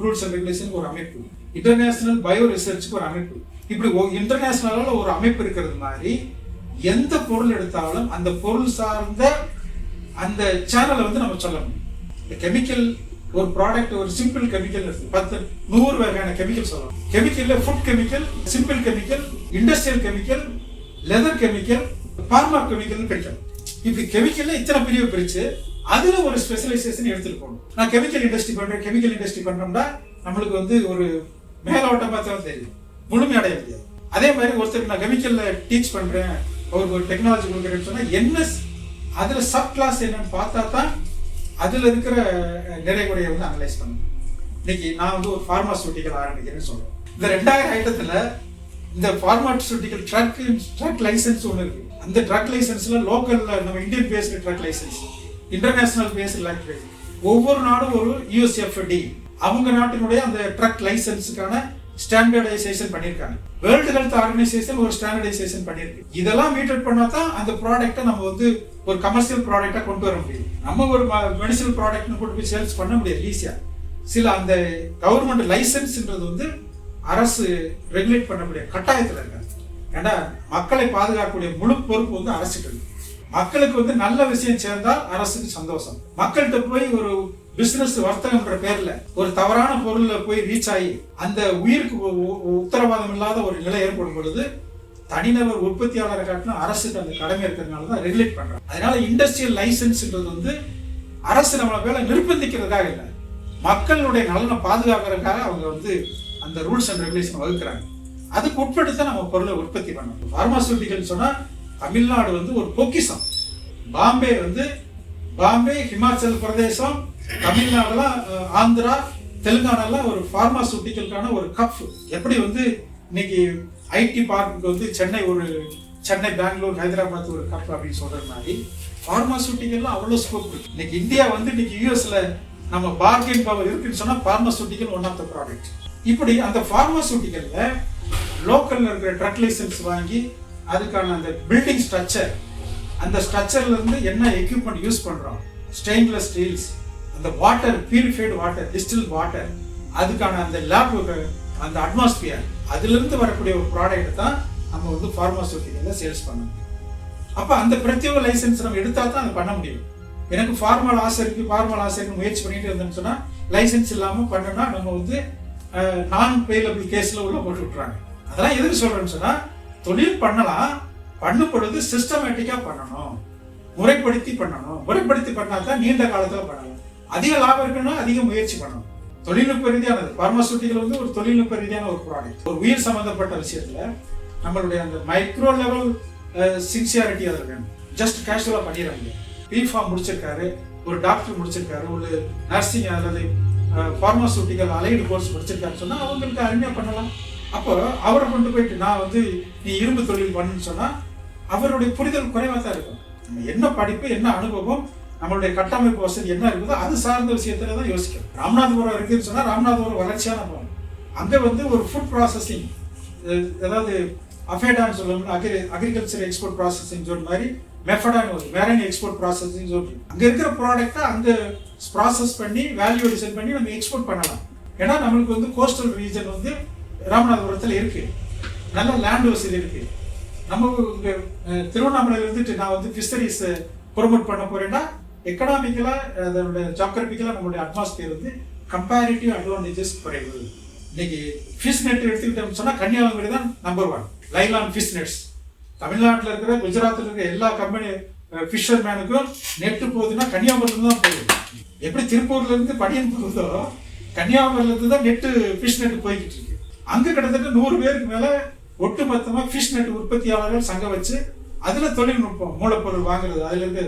ரூல்ஸ் அண்ட் ரெகுலேஷனுக்கு ஒரு அமைப்பு, இன்டர்நேஷனல் பயோ ரிசர்ச்சுக்கு ஒரு அமைப்பு, இப்படி இன்டர்நேஷனலால ஒரு அமைப்பு இருக்கிறது மாதிரி எந்த பொருள் எடுத்தாலும் அந்த பொருள் சார்ந்த அந்த சேனலை வந்து நம்ம சொல்ல முடியும். இந்த கெமிக்கல் ஒரு ப்ராடக்ட், ஒரு சிம்பிள் கெமிக்கல் இருக்கு, 100 வகையான கெமிக்கல் சொல்லலாம். கெமிக்கல்ல food chemical, simple chemical, industrial chemical, leather chemical, pharma chemical பிரிக்கலாம். இப்படி கெமிக்கல்ல இத்தனை பிரிவு பிரிச்சு அதுல ஒரு ஸ்பெஷலைசேஷன் எடுத்துட்டு போகணும். நான் கெமிக்கல் இண்டஸ்ட்ரி பண்றேன், கெமிக்கல் இண்டஸ்ட்ரி பண்றோம்னா நம்மளுக்கு வந்து ஒரு மேலோட்டம் பார்த்தா தெரியும், முழுமையடைய முடியாது. அதே மாதிரி ஒருத்தருக்கு நான் கெமிக்கல்ல டீச் பண்றேன், அவருக்கு ஒரு டெக்னாலஜி கொடுக்குறேன்னு சொன்னா என்ன அதுல சப் கிளாஸ் என்னன்னு பார்த்தா தான் அதுல இருக்கிற நிறைகுறையை வந்து அனலைஸ் பண்ணணும். இன்னைக்கு நான் வந்து ஒரு பார்மாசூட்டிக்கல் ஆரம்பிக்கிறேன்னு சொல்றேன். இந்த 2000 ஐட்டத்துல இந்த பார்மாசூட்டிக்கல் ட்ரக் லைசன்ஸ் ஒன்று இருக்கு. அந்த ட்ரக் லைசன்ஸ்ல லோக்கல்ல நம்ம Indian based drug licence, international based licence, ஒவ்வொரு நாடும் ஒரு USFD அவங்க நாட்டினுடைய அந்த ட்ரக் லைசன்ஸுக்கான ஸ்டாண்டர்டைசேஷன் பண்ணியிருக்காங்க. வேர்ல்டு ஹெல்த் ஆர்கனைசேஷன் ஒரு ஸ்டாண்டர்டைசேஷன் பண்ணியிருக்கு. இதெல்லாம் மீட் பண்ணா தான் அந்த ப்ராடக்ட்டை நம்ம வந்து ஒரு கமர்ஷியல் ப்ராடக்டா கொண்டு வர முடியும். நம்ம ஒரு மெடிசனல் ப்ராடக்ட்னு கொண்டு போய் சேல்ஸ் பண்ண முடியாது ஈஸியா. சில அந்த கவர்மெண்ட் லைசன்ஸ்ன்றது வந்து அரசு ரெகுலேட் பண்ண முடியாது, கட்டாயத்தில் இருக்காது. ஏன்னா மக்களை பாதுகாக்கக்கூடிய முழு பொறுப்பு வந்து அரசுக்கு இருக்கு. மக்களுக்கு வந்து நல்ல விஷயம் சேர்ந்தால் அரசுக்கு சந்தோஷம். மக்கள்கிட்ட போய் ஒரு பிசினஸ் வர்த்தகம்ன்ற பேர்ல ஒரு தவறான பொருள்ல போய் ரீச் ஆகி அந்த உயிருக்கு உத்தரவாதம் இல்லாத ஒரு நிலை ஏற்படும் பொழுது தனிநபர் உற்பத்தியாளரை காட்டிலும் அரசுக்கு அந்த கடமை இருக்கிறதுனால தான் ரெகுலேட் பண்றாங்க. அதனால இண்டஸ்ட்ரியல் லைசன்ஸ்ன்றது வந்து அரசு நம்மளை மேல நிர்பந்திக்கிறதுக்காக இல்லை, மக்களுடைய நலனை பாதுகாக்கிறதுக்காக அவங்க வந்து அந்த ரூல்ஸ் அண்ட் ரெகுலேஷன் வகுக்கிறாங்க. அதுக்கு உட்படுத்த நம்ம பொருளை உற்பத்தி பண்ணணும். பார்மாசூட்டிக்கல் சொன்னா தமிழ்நாடு வந்து ஒரு பொக்கிஷம். பாம்பே, ஹிமாச்சல் பிரதேசம், தமிழ்நாடுலாம், ஆந்திரா, தெலுங்கானாலாம் ஒரு பார்மாசூட்டிக்கலுக்கான ஒரு கப். எப்படி வந்து இன்னைக்கு ஐடி பார்க்கு வந்து சென்னை, பெங்களூர், ஹைதராபாத் ஒரு கப் அப்படின்னு சொல்ற மாதிரி பார்மாசூட்டிக்கல்லாம் அவ்வளவு ஸ்கோப் இருக்கு. இன்னைக்கு இந்தியா வந்து இன்னைக்கு யூஎஸ்ல நம்ம பார்கெயின் பவர் இருக்குன்னு சொன்னா pharmaceutical one of the product. இப்படி அந்த பார்மாசூட்டிக்கல்ல லோக்கல்ல இருக்கிற ட்ரக் லைசன்ஸ் வாங்கி அதுக்கான அந்த பில்டிங் ஸ்ட்ரக்சர், அந்த ஸ்ட்ரக்சர்ல இருந்து என்ன எக்யூப்மெண்ட் யூஸ் பண்றோம், ஸ்டெயின்லெஸ் ஸ்டீல்ஸ், அந்த water, purified water, distil water, அதுக்கான அந்த லேப், அந்த அட்மாஸ்பியர், அதுல இருந்து வரக்கூடிய ஒரு ப்ராடக்ட் தான் நம்ம வந்து பார்மாசூட்டிக்கல்ல சேல்ஸ் பண்ணணும். அப்ப அந்த பிரத்யேக லைசன்ஸ் நம்ம எடுத்தா தான் அதை பண்ண முடியும். எனக்கு ஃபார்மல் ஆசை இருக்கு முயற்சி பண்ணிட்டு இருந்தேன்னு சொன்னா லைசன்ஸ் இல்லாம பண்ணனா நம்ம வந்து நான் பெயிலபிள் கேஸ்ல உள்ள போட்டு விட்டுறாங்க. அதெல்லாம் எதுக்கு சொல்றேன்னு சொன்னா தொழில் பண்ணலாம், பண்ணும் பொழுது சிஸ்டமேட்டிக்கா பண்ணணும், முறைப்படுத்தி பண்ணணும். முறைப்படுத்தி பண்ணா தான் நீண்ட காலத்துல பண்ணலாம். அதிக லாபம் இருக்குன்னா அதிக முயற்சி பண்ணணும். தொழில்நுட்ப ரீதியானது பார்மாசூட்டிக்கல் வந்து ஒரு தொழில்நுட்ப ரீதியான ஒரு ப்ராடக்ட். ஒரு உயிர் சம்பந்தப்பட்ட விஷயத்துல நம்மளுடைய அந்த மைக்ரோ லெவல் சின்சியாரிட்டி அதில் வேணும். ஜஸ்ட் கேஷுவலா பண்ணிட முடியும். பிஃபார்ம் முடிச்சிருக்காரு, ஒரு டாக்டர் முடிச்சிருக்காரு, ஒரு நர்சிங் அல்லது பார்மாசூட்டிக்கல் அலைடு கோர்ஸ் முடிச்சிருக்காருன்னு சொன்னா அவங்களுக்கு அருமையா பண்ணலாம். அப்போ அவரை கொண்டு போயிட்டு நான் வந்து நீ இரும்பு தொழில் பண்ணுன்னு சொன்னா அவருடைய புரிதல் குறைவாக தான் இருக்கும். நம்ம என்ன படிப்பு, என்ன அனுபவம், நம்மளுடைய கட்டமைப்பு வசதி என்ன இருக்குதோ அது சார்ந்த விஷயத்துல தான் யோசிக்கணும். ராமநாதபுரம் இருக்குன்னு சொன்னா ராமநாதபுரம் வளர்ச்சியான போகணும். அங்க வந்து ஒரு ஃபுட் ப்ராசஸிங், அதாவது அஃபேடான்னு சொல்லுவாங்க, அக்ரிகல்ச்சர் எக்ஸ்போர்ட் ப்ராசஸிங் ஜோன் மாதிரி மெஃபடான்னு வருது, மேரன் எக்ஸ்போர்ட் ப்ராசஸிங் ஜோன். அங்க இருக்கிற ப்ராடக்டை அங்க ப்ராசஸ் பண்ணி வேல்யூ டிசைன் பண்ணி நம்ம எக்ஸ்போர்ட் பண்ணலாம். ஏன்னா நம்மளுக்கு வந்து கோஸ்டல் ரீஜன் வந்து ராமநாதபுரத்துல இருக்கு, நல்ல லேண்ட் வசதி இருக்கு. நம்ம இங்க திருவண்ணாமலையில இருந்துட்டு நான் வந்து ஃபிஷரிஸ் ப்ரொமோட் பண்ண போறேன்னா எக்கனாமிக்கலா, அதனுடைய ஜியோகிராபிக்கலா நம்மளுடைய அட்மாஸ்பியர் வந்து கம்பேரிட்டிவ் அட்வான்டேஜஸ் குறைவு. இன்னைக்கு ஃபிஷ் நெட் எடுத்துக்கிட்டோம்னு சொன்னா கன்னியாகுமரி தான் நம்பர் 1 லைலான் ஃபிஷ் நெட்ஸ். தமிழ்நாட்டில் இருக்கிற, குஜராத்தில் இருக்கிற எல்லா கம்பெனி ஃபிஷர்மேனுக்கும் நெட்டு போகுதுன்னா கன்னியாகுமரியில தான் போகுது. எப்படி திருப்பூர்ல இருந்து படியன் போகுதோ கன்னியாகுமரியில இருந்து தான் நெட்டு ஃபிஷ் நெட் போய்கிட்டு இருக்கு. அங்க கிட்டத்தட்ட 100 பேருக்கு மேல ஒட்டுமொத்தமா ஃபிஷ் நெட் உற்பத்தியாளர்கள் சங்கம் வச்சு அதுல தொழில்நுட்பம் மூலப்பொருள் வாங்குறது, அதுல இருந்து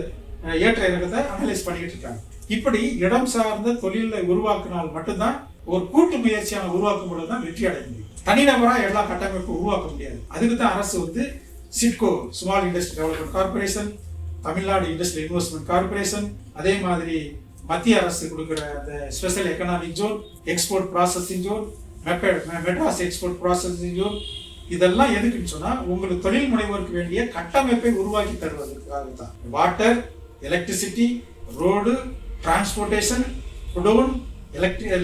ஏற்ற இறக்கத்தை அனலைஸ் பண்ணிக்கிட்டு இருக்காங்க. இப்படி இடம் சார்ந்த தொழிலை உருவாக்கினால் மட்டும்தான் ஒரு கூட்டு முயற்சியான உருவாக்கும் பொழுது தான் வெற்றி அடைய முடியும். தனிநபரா எல்லா கட்டமைப்பும் உருவாக்க முடியாது. அதுக்கு தான் அரசு வந்து SIDCO small industry development corporation, Tamil Nadu industrial investment corporation, அதே மாதிரி மத்திய அரசு கொடுக்குற அந்த special economic zone, export processing zone, Madras export processing zone, இதெல்லாம் எதுக்குன்னு சொன்னா உங்களுக்கு தொழில் முனைவோருக்கு வேண்டிய கட்டமைப்பை உருவாக்கி தருவதற்காக தான். Water, electricity, road, transportation, godown,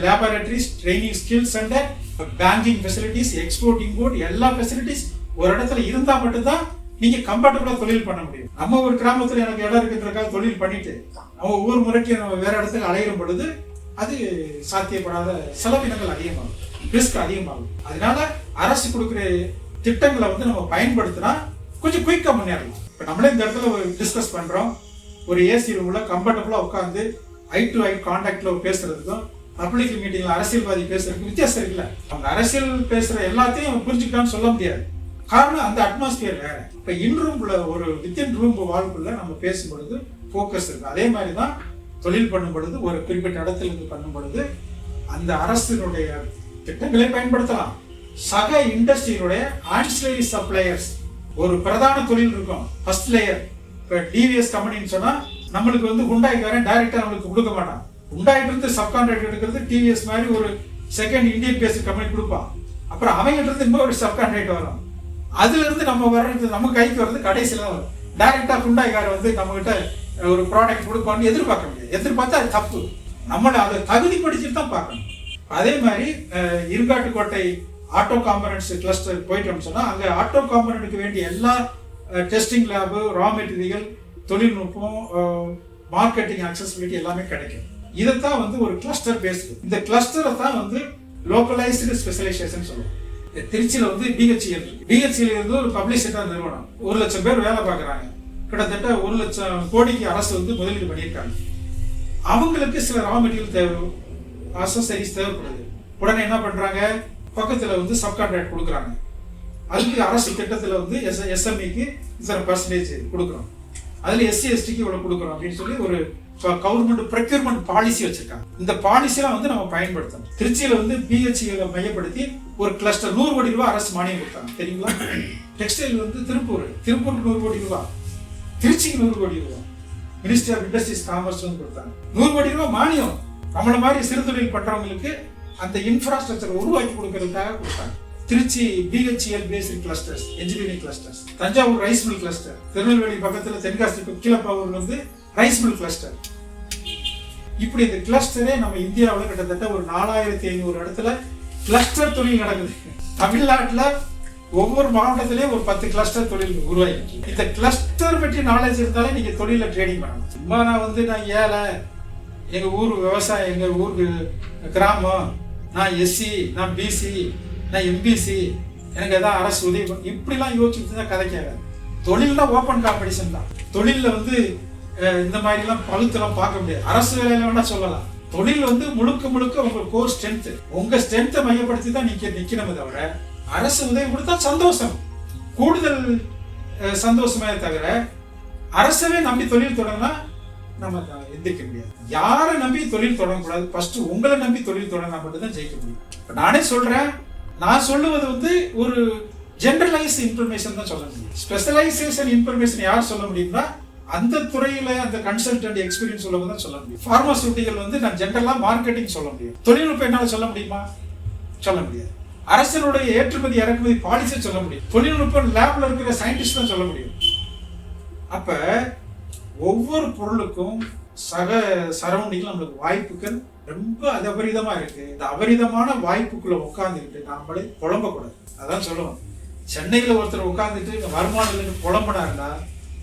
laboratories, training skill centre, banking facilities, export import, எல்லா ஃபெசிலிட்டிஸ் ஒரு இடத்துல இருந்தா மட்டும்தான் நீங்க கம்ஃபர்டபுளா தொழில் பண்ண முடியும். நம்ம ஒரு கிராமத்துல எனக்கு இடம் இருக்குன்றக்காக தொழில் பண்ணிட்டு நம்ம ஒவ்வொரு முறைக்கு நம்ம வேற இடத்துக்கு அலையும் பொழுது அது சாத்தியப்படாத செலவினங்கள் அதிகமாகும், ரிஸ்க் அதிகமாகும். அதனால அரசு கொடுக்குற திட்டங்களை வந்து நம்ம பயன்படுத்தினா கொஞ்சம் குயிக்கா முன்னேறலாம். இப்ப நம்மளே இந்த இடத்துல டிஸ்கஸ் பண்றோம், ஒரு ஏசி ரூம்ல கம்ஃபர்டபுளா உட்காந்து ஐ டு ஐ கான்டாக்ட்ல பேசுறதுக்கும் பப்ளிக் மீட்டிங்ல அரசியல்வாதி பேசுறதுக்கு வித்தியாசம் இருக்குல்ல. அவங்க அரசியல் பேசுற எல்லாத்தையும் புரிஞ்சுக்கலாம்னு சொல்ல முடியாது. காரணம் அந்த அட்மாஸ்பியர் வேற. இப்ப இன்ரூம் ஒரு வித்தின் ரூம் வாழ்க்குள்ள நம்ம பேசும் பொழுது போக்கஸ் இருக்கு. அதே மாதிரிதான் தொழில் பண்ணும் பொழுது ஒரு குறிப்பிட்ட இடத்துல இருந்து பண்ணும் பொழுது அந்த அரசினுடைய திட்டங்களை பயன்படுத்தலாம். சக இண்டஸ்ட்ரியினுடைய ஆன்சிலரி சப்ளையர்ஸ் ஒரு பிரதான தொழில் இருக்கும். ஃபர்ஸ்ட் லேயர் இப்ப டிவிஎஸ் கம்பெனின்னு சொன்னா நம்மளுக்கு வந்து ஹுண்டாய்க்காரன் டைரக்டா நம்மளுக்கு கொடுக்க மாட்டான். ஹுண்டாய்க்கு இருந்து சப்கான்ட்ராக்ட் எடுக்கிறது டிவிஎஸ் மாதிரி ஒரு செகண்ட் இந்தியன் பேஸ்ட் கம்பெனி கொடுப்பான். அப்புறம் அவங்ககிட்ட இருந்து இன்னொரு சப்கான்ட்ராக்ட் வரும். அதுல இருந்து நம்ம வர்றது நம்ம கைக்கு வர்றது கடைசியில தான் வரும். டைரக்டா ஹுண்டாய்க்காரர் வந்து நம்ம கிட்ட ஒரு ப்ராடக்ட் கொடுப்பான்னு எதிர்பார்க்க முடியாது. எதிர்பார்த்தா அது தப்பு. நம்மளை அதை தகுதி படிச்சுட்டு தான் பார்க்கணும். அதே மாதிரி இருங்காட்டுக்கோட்டை ஆட்டோ காம்பனன்ட்ஸ் கிளஸ்டர் போயிட்டோம்னு சொன்னா அங்க ஆட்டோ காம்பனன்ட்க்கு வேண்டிய எல்லா டெஸ்டிங் லேபு, ரா மெட்டீரியல், தொழில்நுட்பம், மார்க்கெட்டிங் அக்சசிபிலிட்டி எல்லாமே கிடைக்கும். இதைத்தான் வந்து ஒரு கிளஸ்டர் பேஸ்டு. இந்த கிளஸ்டரை தான் வந்து லோக்கலைஸ்டு ஸ்பெஷலைசேஷன் சொல்லுவோம். திருச்சியில வந்து பிஹெச்இஎல் இருக்கு. பிஹெச்இஎல் இருந்து ஒரு பப்ளிக் செக்டர் நிறுவனம் 1 லட்சம் பேர் வேலை பார்க்குறாங்க. கிட்டத்தட்ட 1 லட்சம் கோடிக்கு அரசு வந்து முதலீடு பண்ணியிருக்காங்க. அவங்களுக்கு சில ரா மெட்டீரியல் தேவை, அசசரிஸ் தேவைப்படுது. உடனே என்ன பண்றாங்க, பக்கத்துல வந்து சப்கான்ட்ராக்ட் கொடுக்குறாங்க. அதுக்கு அரசு திட்டத்துல வந்து எஸ்எம்இக்கு இத்தனை பர்சன்டேஜ் கொடுக்குறோம், அதுல எஸ்சி எஸ்டிக்கு இவ்வளவு கொடுக்குறோம் அப்படின்னு சொல்லி ஒரு கவர்மெண்ட் ப்ரொக்யூர்மெண்ட் பாலிசி வச்சிருக்காங்க. இந்த பாலிசியெல்லாம் வந்து நம்ம பயன்படுத்தணும். திருச்சியில வந்து பிஹெச்இஎல் மையப்படுத்தி ஒரு கிளஸ்டர் 100 கோடி ரூபாய் அரசு மானியம் கொடுத்தாங்க தெரியுங்களா. டெக்ஸ்டைல் வந்து திருப்பூருக்கு 100 கோடி ரூபாய், திருச்சிக்கு 100 கோடி ரூபாய் மினிஸ்ட்ரி ஆஃப் இண்டஸ்ட்ரீஸ் காமர்ஸ் வந்து கொடுத்தாங்க. 100 கோடி ரூபாய் மானியம் நம்மள மாதிரி சிறு தொழில் பண்றவங்களுக்கு அந்த இன்ஃப்ராஸ்ட்ரக்சர் உருவாக்கி கொடுக்கறதுக்காக கொடுத்தாங்க. Trichy BHEL based clusters, engineering clusters, Thanjavur rice mill cluster, Tirunelveli பக்கத்துல தென்காசி கீழப்பாவூர் வந்து ரைஸ் மில் கிளஸ்டர். இப்படி இந்த கிளஸ்டரே நம்ம இந்தியாவில் கிட்டத்தட்ட ஒரு 4500 இடத்துல கிளஸ்டர் தொழில் நடக்குது. தமிழ்நாட்டில் ஒவ்வொரு மாவட்டத்திலேயும் ஒரு 10 கிளஸ்டர் தொழில் உருவாகி. இந்த கிளஸ்டர் பற்றி நாலேஜ் இருந்தாலே நீங்க தொழில ட்ரேடிங் பண்ணலாம். சும்மா நான் ஏழை, எங்க ஊர் விவசாயம், எங்க ஊருக்கு கிராமம், நான் எஸ்சி, நான் பிசி, நான் எம்பிசி, எனக்கு எதாவது அரசு உதவி இப்படிலாம் யோசிச்சுட்டு தான் கதைக்காது. தொழில்னா ஓப்பன் காம்படிஷன் தான். தொழில வந்து இந்த மாதிரி எல்லாம் பழுத்தெல்லாம் பார்க்க முடியாது. அரசு வேலையில வேணா சொல்லலாம். தொழில் வந்து முழுக்க முழுக்க உங்க கோர் ஸ்ட்ரென்த், உங்க ஸ்ட்ரென்த்தை மையப்படுத்தி தான் நிக்கணுமே தவிர அரசு உதவி கொடுத்தா சந்தோஷம், கூடுதல் சந்தோஷமே தவிர அரசவே நம்பி தொழில் தொடங்கினா நம்ம எந்திரிக்க முடியாது. யாரை நம்பி தொழில் தொடங்கக்கூடாது, ஃபர்ஸ்ட் உங்களை நம்பி தொழில் தொடங்கினா மட்டும்தான் ஜெயிக்க முடியும். நானே சொல்றேன், நான் சொல்லுவது வந்து ஒரு ஜெனரலைஸ் இன்ஃபர்மேஷன் தான் சொல்ல முடியும். ஸ்பெஷலைசேஷன் இன்ஃபர்மேஷன் யார் சொல்ல முடியும்னா அந்த துறையில அந்த கன்சல்டன்ட் எக்ஸ்பீரியன்ஸ் உள்ளவங்க தான் சொல்ல முடியும். பார்மாசூட்டிக்கல் வந்து நான் ஜெனரலா மார்க்கெட்டிங் சொல்ல முடியும். தொழில்நுட்பம் என்னால சொல்ல முடியுமா? சொல்ல முடியாது. அரசனுடைய ஏற்றுமதி இறக்குமதி பாலிசி சொல்ல முடியும். தொழில்நுட்பம் லேப்ல இருக்கிற சயின்டிஸ்ட் தான் சொல்ல முடியும். அப்ப ஒவ்வொரு பொருளுக்கும் சரௌண்டிங்ல நம்மளுக்கு வாய்ப்புகள் ரொம்ப அபரிதமா இருக்கு. இந்த அபரிதமான வாய்ப்புக்குள்ள உட்கார்ந்துக்கிட்டு நாமளே புலம்பக்கூடாது. அதான் சொல்லுவோம், சென்னையில ஒருத்தர் உட்கார்ந்துட்டு வருமானம் புலம்புனாருன்னா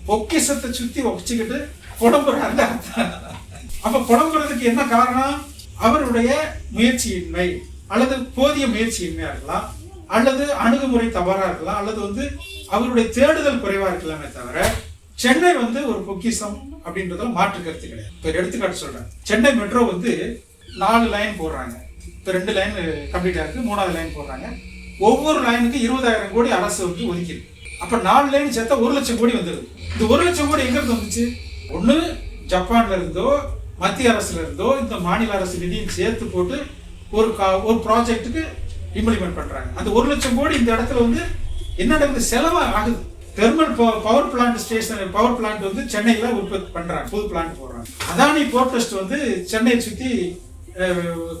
பொக்கிஷத்தை சுத்தி வச்சுக்கிட்டு புலம்புறாங்க. அப்ப புலம்புறதுக்கு என்ன காரணம்? அவருடைய முயற்சியின்மை அல்லது போதிய முயற்சியின்மையா இருக்கலாம், அல்லது அணுகுமுறை தவறா இருக்கலாம், அல்லது வந்து அவருடைய தேடுதல் குறைவா இருக்கலாமே தவிர சென்னை வந்து ஒரு பொக்கிஷம் அப்படின்றதுல மாற்று கருத்து கிடையாது. இப்போ எடுத்துக்காட்டு சொல்றேன், சென்னை மெட்ரோ வந்து 4 லைன் போடுறாங்க. இப்போ 2 லைன் கம்ப்ளீட் ஆயிருக்கு, 3வது லைன் போடுறாங்க. ஒவ்வொரு லைனுக்கு 20,000 கோடி அரசு வந்து ஒதுக்கிது. அப்போ 4 லைன் சேர்த்தா 1 லட்சம் கோடி வந்துடுது. இந்த 1 லட்சம் கோடி எங்க இருந்து வந்துச்சு? ஒன்று ஜப்பான்ல இருந்தோ மத்திய அரசுல இருந்தோ இந்த மாநில அரசு நிதியும் சேர்த்து போட்டு ஒரு ப்ராஜெக்ட்டுக்கு இம்ப்ளிமெண்ட் பண்றாங்க. அந்த 1 லட்சம் கோடி இந்த இடத்துல வந்து என்ன நடக்குது? செலவா ஆகுது. Thermal power plant station power plant வந்து சென்னையில உற்பத்தி பண்றாங்க, புது பிளான்ட் போடுறாங்க. அதானி போர்ட் ட்ரஸ்ட் வந்து சென்னையை சுற்றி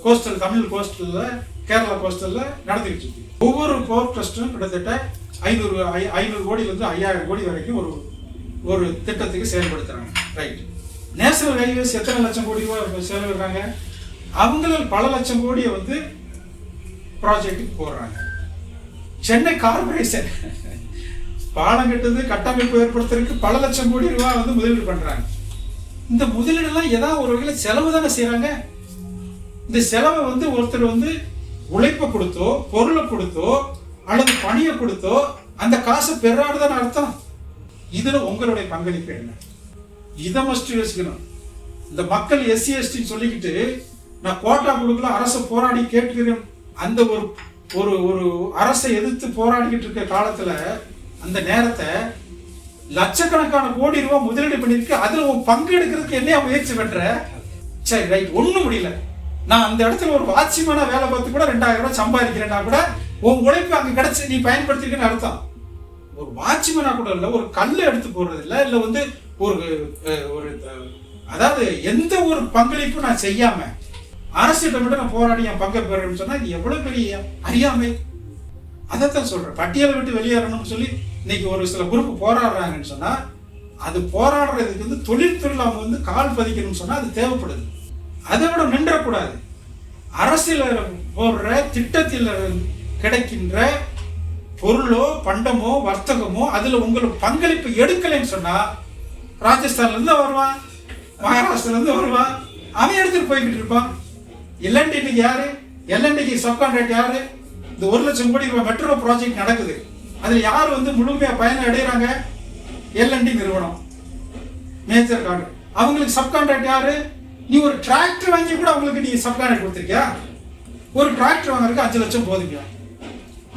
கோஸ்டல், தமிழ் கோஸ்டல்ல, கேரளா கோஸ்டல்ல நடந்துகிட்டு இருக்கு. ஒவ்வொரு போர்ட் ட்ரஸ்டும் கிட்டத்தட்ட 500 கோடியிலிருந்து 5000 கோடி வரைக்கும் ஒரு திட்டத்துக்கு செயல்படுத்துறாங்க. ரைட். நேஷனல் ஹைவேஸ் எத்தனை லட்சம் கோடி ரூபாய் செலவிடுறாங்க? அவங்களில் பல லட்சம் கோடியை வந்து ப்ராஜெக்டுக்கு போடுறாங்க. சென்னை கார்பரேஷன் பாலம் கட்டுறது, கட்டமைப்பு ஏற்படுத்துறதுக்கு பல லட்சம் கோடி ரூபாய் வந்து முதலீடு பண்றாங்க. இந்த முதலீடுலாம் ஏதாவது ஒரு வகையில் செலவு தானே செய்யறாங்க. இந்த செலவை வந்து ஒருத்தர் வந்து உழைப்பை கொடுத்தோ, பொருளை கொடுத்தோ, அல்லது பணியை கொடுத்தோ அந்த காசை பெறாடுதான் அர்த்தம். இதுல உங்களுடைய பங்களிப்பு என்ன? இதை மஸ்ட் யோசிக்கணும். இந்த மக்கள் SC ST சொல்லிக்கிட்டு நான் கோட்டா கொடுக்கல, அரசை போராடி கேட்கிறேன், அந்த ஒரு அரசை எதிர்த்து போராடிக்கிட்டு இருக்க காலத்துல அந்த நேரத்தை லட்சக்கணக்கான கோடி ரூபாய் முதலீடு பண்ணிருக்கு. அதுல உன் பங்கு எடுக்கிறதுக்கு என்ன முயற்சி பண்ற? சரி, ரைட், ஒண்ணும் முடியல. நான் அந்த இடத்துல ஒரு வாட்சிமான வேலை பார்த்து கூட 2000 ரூபாய் சம்பாதிக்கிறேன்னா கூட உன் உழைப்பு அங்க கிடைச்சு நீ பயன்படுத்திருக்கன்னு அர்த்தம். ஒரு வாட்சிமனா கூட இல்ல, ஒரு கல்லை எடுத்து போடுறது இல்ல வந்து ஒரு அதாவது எந்த ஒரு பங்களிப்பும் நான் செய்யாம அரசிட்ட மட்டும் நான் போராடி என் பங்கை பெறேன்னு சொன்னா இது எவ்வளவு பெரிய அறியாமை. அதைத்தான் சொல்றேன், பட்டியலை விட்டு வெளியேறணும்னு சொல்லி இன்னைக்கு ஒரு சில குரூப் போராடுறாங்கன்னு சொன்னா அது போராடுறதுக்கு வந்து தொழில் அவங்க வந்து கால் பதிக்கணும்னு சொன்னா அது தேவைப்படுது. அதை விட நின்றக்கூடாது. அரசியல் போடுற திட்டத்தில் கிடைக்கின்ற பொருளோ பண்டமோ வர்த்தகமோ அதுல உங்களுக்கு பங்களிப்பு எடுக்கலைன்னு சொன்னா ராஜஸ்தான்ல இருந்து வருவான், மகாராஷ்டிரல இருந்து வருவான், அவன் எடுத்துட்டு போய்கிட்டு இருப்பான். எல்என்டிக்கு யாரு? எல்என்டிக்கு சப்கான்ட்ராக்ட் யாரு? இந்த 1 லட்சம் கோடி ரூபாய் மெட்ரோ ப்ராஜெக்ட் நடக்குது. அதுல யாரு வந்து முழுமையா பயணம் அடைகிறாங்க? எல்என்டி நிறுவனம், மேஜர் கார்டு. அவங்களுக்கு சப்கான்ட்ராக்ட் யாரு? நீ ஒரு டிராக்டர் வாங்கி கூட அவங்களுக்கு நீ சப்கான்ட்ராக்ட் கொடுத்துருக்கியா? ஒரு டிராக்டர் வாங்குறதுக்கு 5 லட்சம் போதுங்க,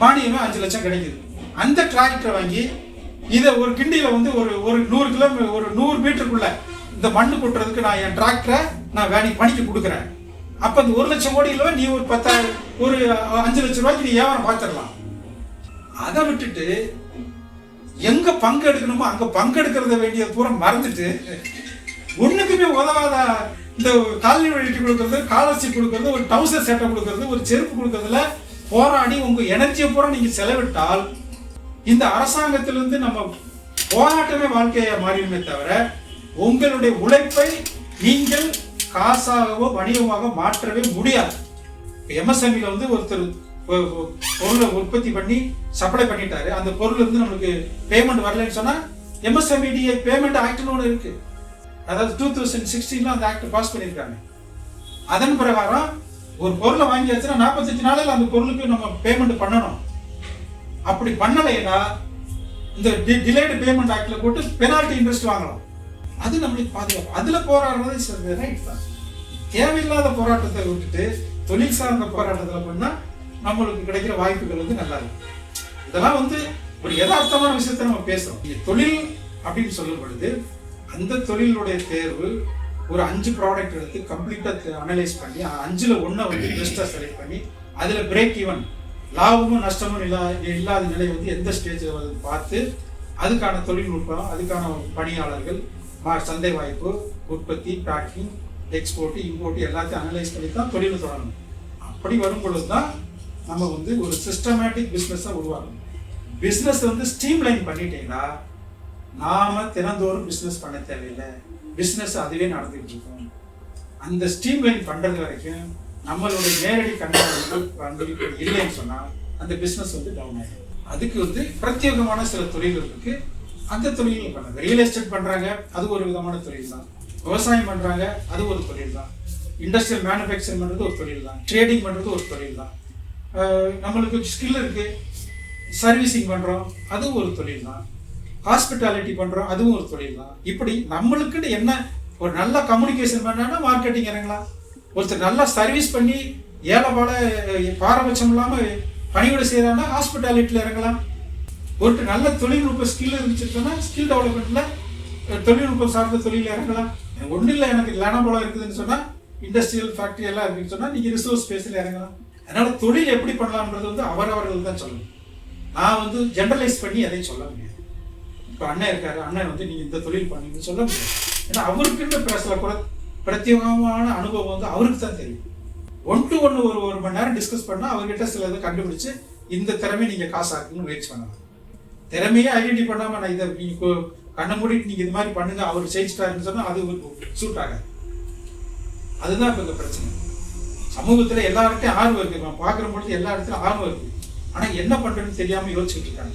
மானியமே 5 லட்சம் கிடைக்குது. அந்த டிராக்டரை வாங்கி இதை ஒரு கிண்டியில வந்து ஒரு 100 கிலோமீட்டர், ஒரு 100 மீட்டருக்குள்ள இந்த மண்ணு கொட்டுறதுக்கு நான் என் டிராக்டரை நான் பணிக்கு கொடுக்குறேன். அப்ப இந்த 1 லட்சம் கோடியில நீ ஒரு 5 லட்சம் ரூபாய்க்கு நீ வியாபாரம் பார்த்துடலாம். அதை விட்டுட்டு எங்க பங்கு எடுக்கணுமோ அங்க பங்கெடுக்கிறத வேண்டிய பூரா மறந்துட்டு ஒண்ணுக்குமே உதவாத இந்த காலனி வழிக்கு கொடுக்கறது, காலர்ஷிப் கொடுக்கறது, ஒரு டவுசர் சேட்டை கொடுக்கறது, ஒரு செருப்பு கொடுக்கறதுல போராடி உங்க எனர்ஜியை பூரா நீங்க செலவிட்டால் இந்த அரசாங்கத்திலிருந்து நம்ம போராட்டமே வாழ்க்கையை மாறிடுமே தவிர உங்களுடைய உழைப்பை நீங்கள் காசாகவோ வணிகமாக மாற்றவே முடியாது. MSMEல வந்து ஒருத்தர் பொருளை உற்பத்தி பண்ணி சப்ளை பண்ணிட்டாரு, அந்த பொருள் இருந்து நம்மளுக்கு பேமெண்ட் வரலன்னு சொன்னா MSMEDA பேமெண்ட் ஆக்ட்னு ஒன்று இருக்கு. அதாவது 2016 அந்த ஆக்ட் பாஸ் பண்ணியிருக்காங்க. அதன் பிரகாரம் ஒரு பொருளை வாங்கியாச்சுன்னா 45 நாளில் அந்த பொருளுக்கு நம்ம பேமெண்ட் பண்ணணும். அப்படி பண்ணலைன்னா இந்த டிலேடு பேமெண்ட் ஆக்ட்ல போட்டு பெனால்டி இன்ட்ரெஸ்ட் வாங்கலாம். அது நம்மளுக்கு பாதுகாப்பு. அதுல போராடுறது ரைட் தான். தேவையில்லாத போராட்டத்தை விட்டுட்டு தொழில் சார்ந்த போராட்டத்தில் பண்ணா நம்மளுக்கு கிடைக்கிற வாய்ப்புகள் வந்து நல்லா இருக்கும். இதெல்லாம் வந்து ஒரு யதார்த்தமான விஷயத்த நம்ம பேசுறோம். தொழில் அப்படின்னு சொல்லும் பொழுது அந்த தொழிலுடைய தேர்வு ஒரு 5 ப்ராடக்ட் எடுத்து கம்ப்ளீட்டா அனலைஸ் பண்ணி 5ல் 1 வந்து பெஸ்டா செலக்ட் பண்ணி அதுல பிரேக் ஈவன், லாபமும் நஷ்டமும் இல்லாத நிலை வந்து எந்த ஸ்டேஜில் பார்த்து அதுக்கான தொழில்நுட்பம், அதுக்கான பணியாளர்கள், சந்தை வாய்ப்பு, உற்பத்தி, பேக்கிங், எக்ஸ்போர்ட், இம்போர்ட் எல்லாத்தையும் அனலைஸ் பண்ணி தான் தொழில் தொடங்கணும். அப்படி வரும் பொழுது தான் நம்ம வந்து ஒரு சிஸ்டமேட்டிக் பிஸ்னஸை உருவாக்கணும். பிஸ்னஸ் வந்து ஸ்ட்ரீம்லைன் பண்ணிட்டீங்கன்னா நாம தினந்தோறும் பிஸ்னஸ் பண்ண தேவையில்லை, பிஸ்னஸ் அதுவே நடந்துகிட்டு இருக்கும். அந்த ஸ்ட்ரீம்லைன் பண்றது வரைக்கும் நம்மளுடைய நேரடி கண்காணிப்பு இல்லைன்னு சொன்னா அந்த பிஸ்னஸ் வந்து டவுன் ஆகிடும். அதுக்கு வந்து பிரத்யேகமான சில தொழில்கள் இருக்கு. அந்த தொழில்கள் பண்ணாங்க. ரியல் எஸ்டேட் பண்றாங்க, அது ஒரு விதமான தொழில் தான். விவசாயம் பண்றாங்க, அது ஒரு தொழில் தான். இண்டஸ்ட்ரியல் மேனுஃபேக்சரிங் பண்றது ஒரு தொழில் தான். ட்ரேடிங் பண்றது ஒரு தொழில் தான். நம்மளுக்கு ஸ்கில் இருக்கு, சர்வீசிங் பண்றோம், அது ஒரு தொழில் தான். ஹாஸ்பிட்டாலிட்டி பண்ணுறோம், அதுவும் ஒரு தொழில் தான். இப்படி நம்மளுக்குன்னு என்ன ஒரு நல்ல கம்யூனிகேஷன் பண்ணான்னா மார்க்கெட்டிங் இறங்கலாம். ஒருத்தர் நல்லா சர்வீஸ் பண்ணி ஏழை பால பாரபட்சம் இல்லாமல் பணிவிட செய்கிறான்னா ஹாஸ்பிட்டாலிட்டியில் இறங்கலாம். ஒருத்தர் நல்ல தொழில்நுட்ப ஸ்கில் இருந்துச்சுன்னா ஸ்கில் டெவலப்மெண்ட்டில் தொழில்நுட்பம் சார்ந்த தொழில் இறங்கலாம். ஒன்றும் இல்லை, எனக்கு லனபலம் இருக்குதுன்னு சொன்னால் இண்டஸ்ட்ரியல் ஃபேக்ட்ரி எல்லாம் இருக்குன்னு சொன்னால் நீங்கள் ரிசோர்ஸ் ஸ்பேஸில் இறங்கலாம். அதனால் தொழில் எப்படி பண்ணலாம்ன்றது வந்து அவரவர்கள் தான் சொல்லணும். நான் வந்து ஜென்ரலைஸ் பண்ணி எதையும் சொல்ல முடியாது. இப்போ அண்ணன் இருக்காரு, அண்ணன் வந்து நீங்கள் இந்த தொழில் பண்ணீங்கன்னு சொல்ல முடியாது. ஏன்னா அவருக்குன்னு பேசல பிரத்யேகமான அனுபவம் வந்து அவருக்கு தான் தெரியும். 1 to 1 ஒரு மணி நேரம் டிஸ்கஸ் பண்ணால் அவர்கிட்ட சில இதை கண்டுபிடிச்சு இந்த திறமையை நீங்கள் காசாக்குன்னு முயற்சி பண்ணலாம். திறமையே ஐடென்டி பண்ணாமல் நான் இதை நீங்கள் கண்ணை மூடிட்டு நீங்கள் இது மாதிரி பண்ணுங்க அவர் ஜெயிச்சிட்டாருன்னு சொன்னால் அது சூட் ஆகாது. அதுதான் இப்போ இந்த பிரச்சனை. சமூகத்தில் எல்லார்கிட்டையும் ஆர்வம் இருக்குது, நான் பார்க்குற பொழுது எல்லா இடத்துலையும் ஆர்வம் இருக்குது. ஆனால் என்ன பண்ணுறதுன்னு தெரியாமல் யோசிச்சுட்டு இருக்காங்க.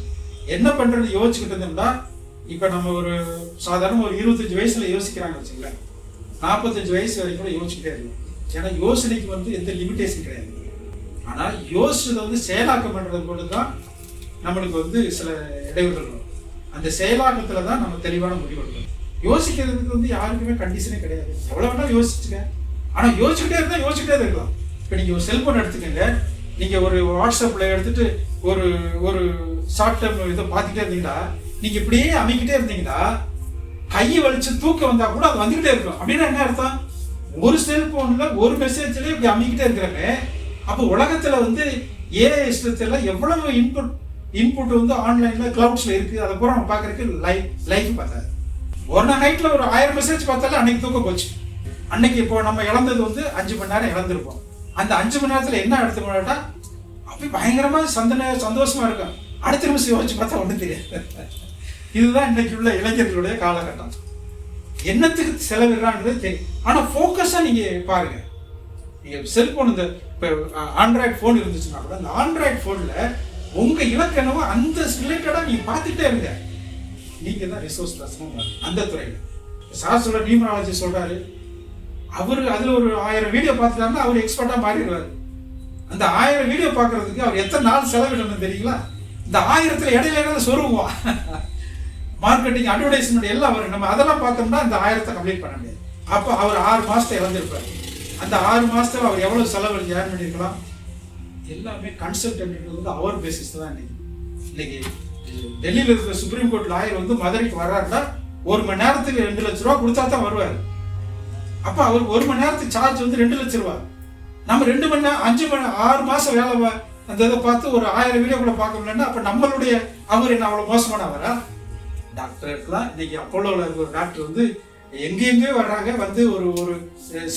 என்ன பண்ணுறது யோசிச்சுக்கிட்டு இருந்தோம்னா இப்போ நம்ம ஒரு சாதாரண ஒரு 25 வயசுல யோசிக்கிறாங்க வச்சுங்களேன், 45 வயசு வரைக்கும் கூட யோசிச்சுக்கிட்டே இருக்கும். ஏன்னா யோசனைக்கு வந்து எந்த லிமிட்டேஷன் கிடையாது. ஆனால் யோசிச்சதை வந்து செயலாக்கம் பண்ணுறது போது தான் நம்மளுக்கு வந்து சில இடைவெளிகள் வரும். அந்த செயலாக்கத்தில் தான் நம்ம தெளிவான முடிவு எடுக்கணும். யோசிக்கிறதுக்கு வந்து யாருக்குமே கண்டிஷனே கிடையாது. எவ்வளோ வேணாலும் யோசிச்சுக்க, ஆனால் யோசிச்சுக்கிட்டே இருந்தால் யோசிச்சுக்கிட்டே இருக்கலாம். இப்போ நீங்கள் ஒரு செல்ஃபோன் எடுத்துக்கங்க, நீங்கள் ஒரு வாட்ஸ்அப்பில் எடுத்துகிட்டு ஒரு ஒரு ஷார்ட் டேர்ம் இதை பார்த்துட்டே இருந்தீங்கன்னா நீங்கள் இப்படியே அமைக்கிட்டே இருந்தீங்கன்னா கையை வலிச்சு தூக்கம் வந்தால் கூட அது வந்துக்கிட்டே இருக்கும். அப்படின்னா என்ன அர்த்தம்? ஒரு செல்ஃபோனில் ஒரு மெசேஜ்லேயே இப்படி அமைக்கிட்டே இருக்கிறாங்க. அப்போ உலகத்தில் வந்து ஏஐ சிஸ்டத்தில் எவ்வளவு இன்புட் வந்து ஆன்லைனில் கிளவுட்ஸில் இருக்குது. அதை பூரா நம்ம பார்க்குறதுக்கு லைஃப் பார்த்தாது. ஒரு நைட்டில் ஒரு 1000 மெசேஜ் பார்த்தாலும் அன்னைக்கு தூக்கம் போச்சு. அன்னைக்கு இப்போ நம்ம இழந்தது வந்து 5 மணி நேரம் இழந்திருப்போம். அந்த 5 மணி நேரத்தில் என்ன எடுத்துக்கணும்னா அப்படி பயங்கரமாக சந்தோஷமா இருக்கும். அடுத்த நிமிஷம் யோசிச்சு பார்த்தா ஒன்றும் தெரியாது. இதுதான் இன்னைக்கு உள்ள இளைஞர்களுடைய காலகட்டம். என்னத்துக்கு செலவிடுறான்றது தெரியும். ஆனால் ஃபோக்கஸாக நீங்கள் பாருங்க. நீங்கள் செல்ஃபோன் இந்த இப்போ ஆண்ட்ராய்டு ஃபோன் இருந்துச்சுன்னா கூட அந்த ஆண்ட்ராய்டு ஃபோனில் உங்கள் இலக்கு என்னவோ அந்த ரிலேட்டடாக நீங்கள் பார்த்துட்டே இருங்க. நீங்கள் தான் ரிசோர்ஸ் பர்சனாக அந்த துறையில். சார் சொல்ற நியூமராலஜி சொல்கிறாரு, அவர் அதில் ஒரு 1000 வீடியோ பார்த்துட்டாருன்னா அவர் எக்ஸ்பர்ட்டாக மாறிடுவார். அந்த 1000 வீடியோ பார்க்கறதுக்கு அவர் எத்தனை நாள் செலவிடணும் தெரியுங்களா? இந்த 1000ல் இடையில சொருவோம். மார்க்கெட்டிங், அட்வர்டைஸ்மெண்ட் எல்லாம் வரும். நம்ம அதெல்லாம் பார்த்தோம்னா இந்த 1000 கம்ப்ளீட் பண்ண முடியாது. அப்போ அவர் 6 மாதத்தை இழந்திருப்பார். அந்த 6 மாதத்தில் அவர் எவ்வளோ செலவு ஜாயின் பண்ணியிருக்கலாம்? எல்லாமே கன்சல்டன்ட் வந்து அவர் பேசிஸ் தான். இன்னைக்கு டெல்லியில் இருக்கிற சுப்ரீம் கோர்ட் லாயர் வந்து மதுரைக்கு வர்றாருன்னா 1 மணி நேரத்துக்கு 2 லட்ச ரூபா கொடுத்தா தான் வருவார். அப்போ அவர் 1 மணி நேரத்துக்கு சார்ஜ் வந்து 2 லட்ச ரூபா. நம்ம 2 மணி நேரம் 5 மணி 6 மாதம் வேலை அந்த இதை பார்த்து ஒரு 1000 வீடியோ கூட பார்க்க முடியலன்னா அப்போ நம்மளுடைய அவர் என்ன அவ்வளோ மோசமானவரா? டாக்டர் இருக்கலாம். இன்னைக்கு அப்போலோவில் இருக்கிற ஒரு டாக்டர் வந்து எங்கேயோ வர்றாங்க, வந்து ஒரு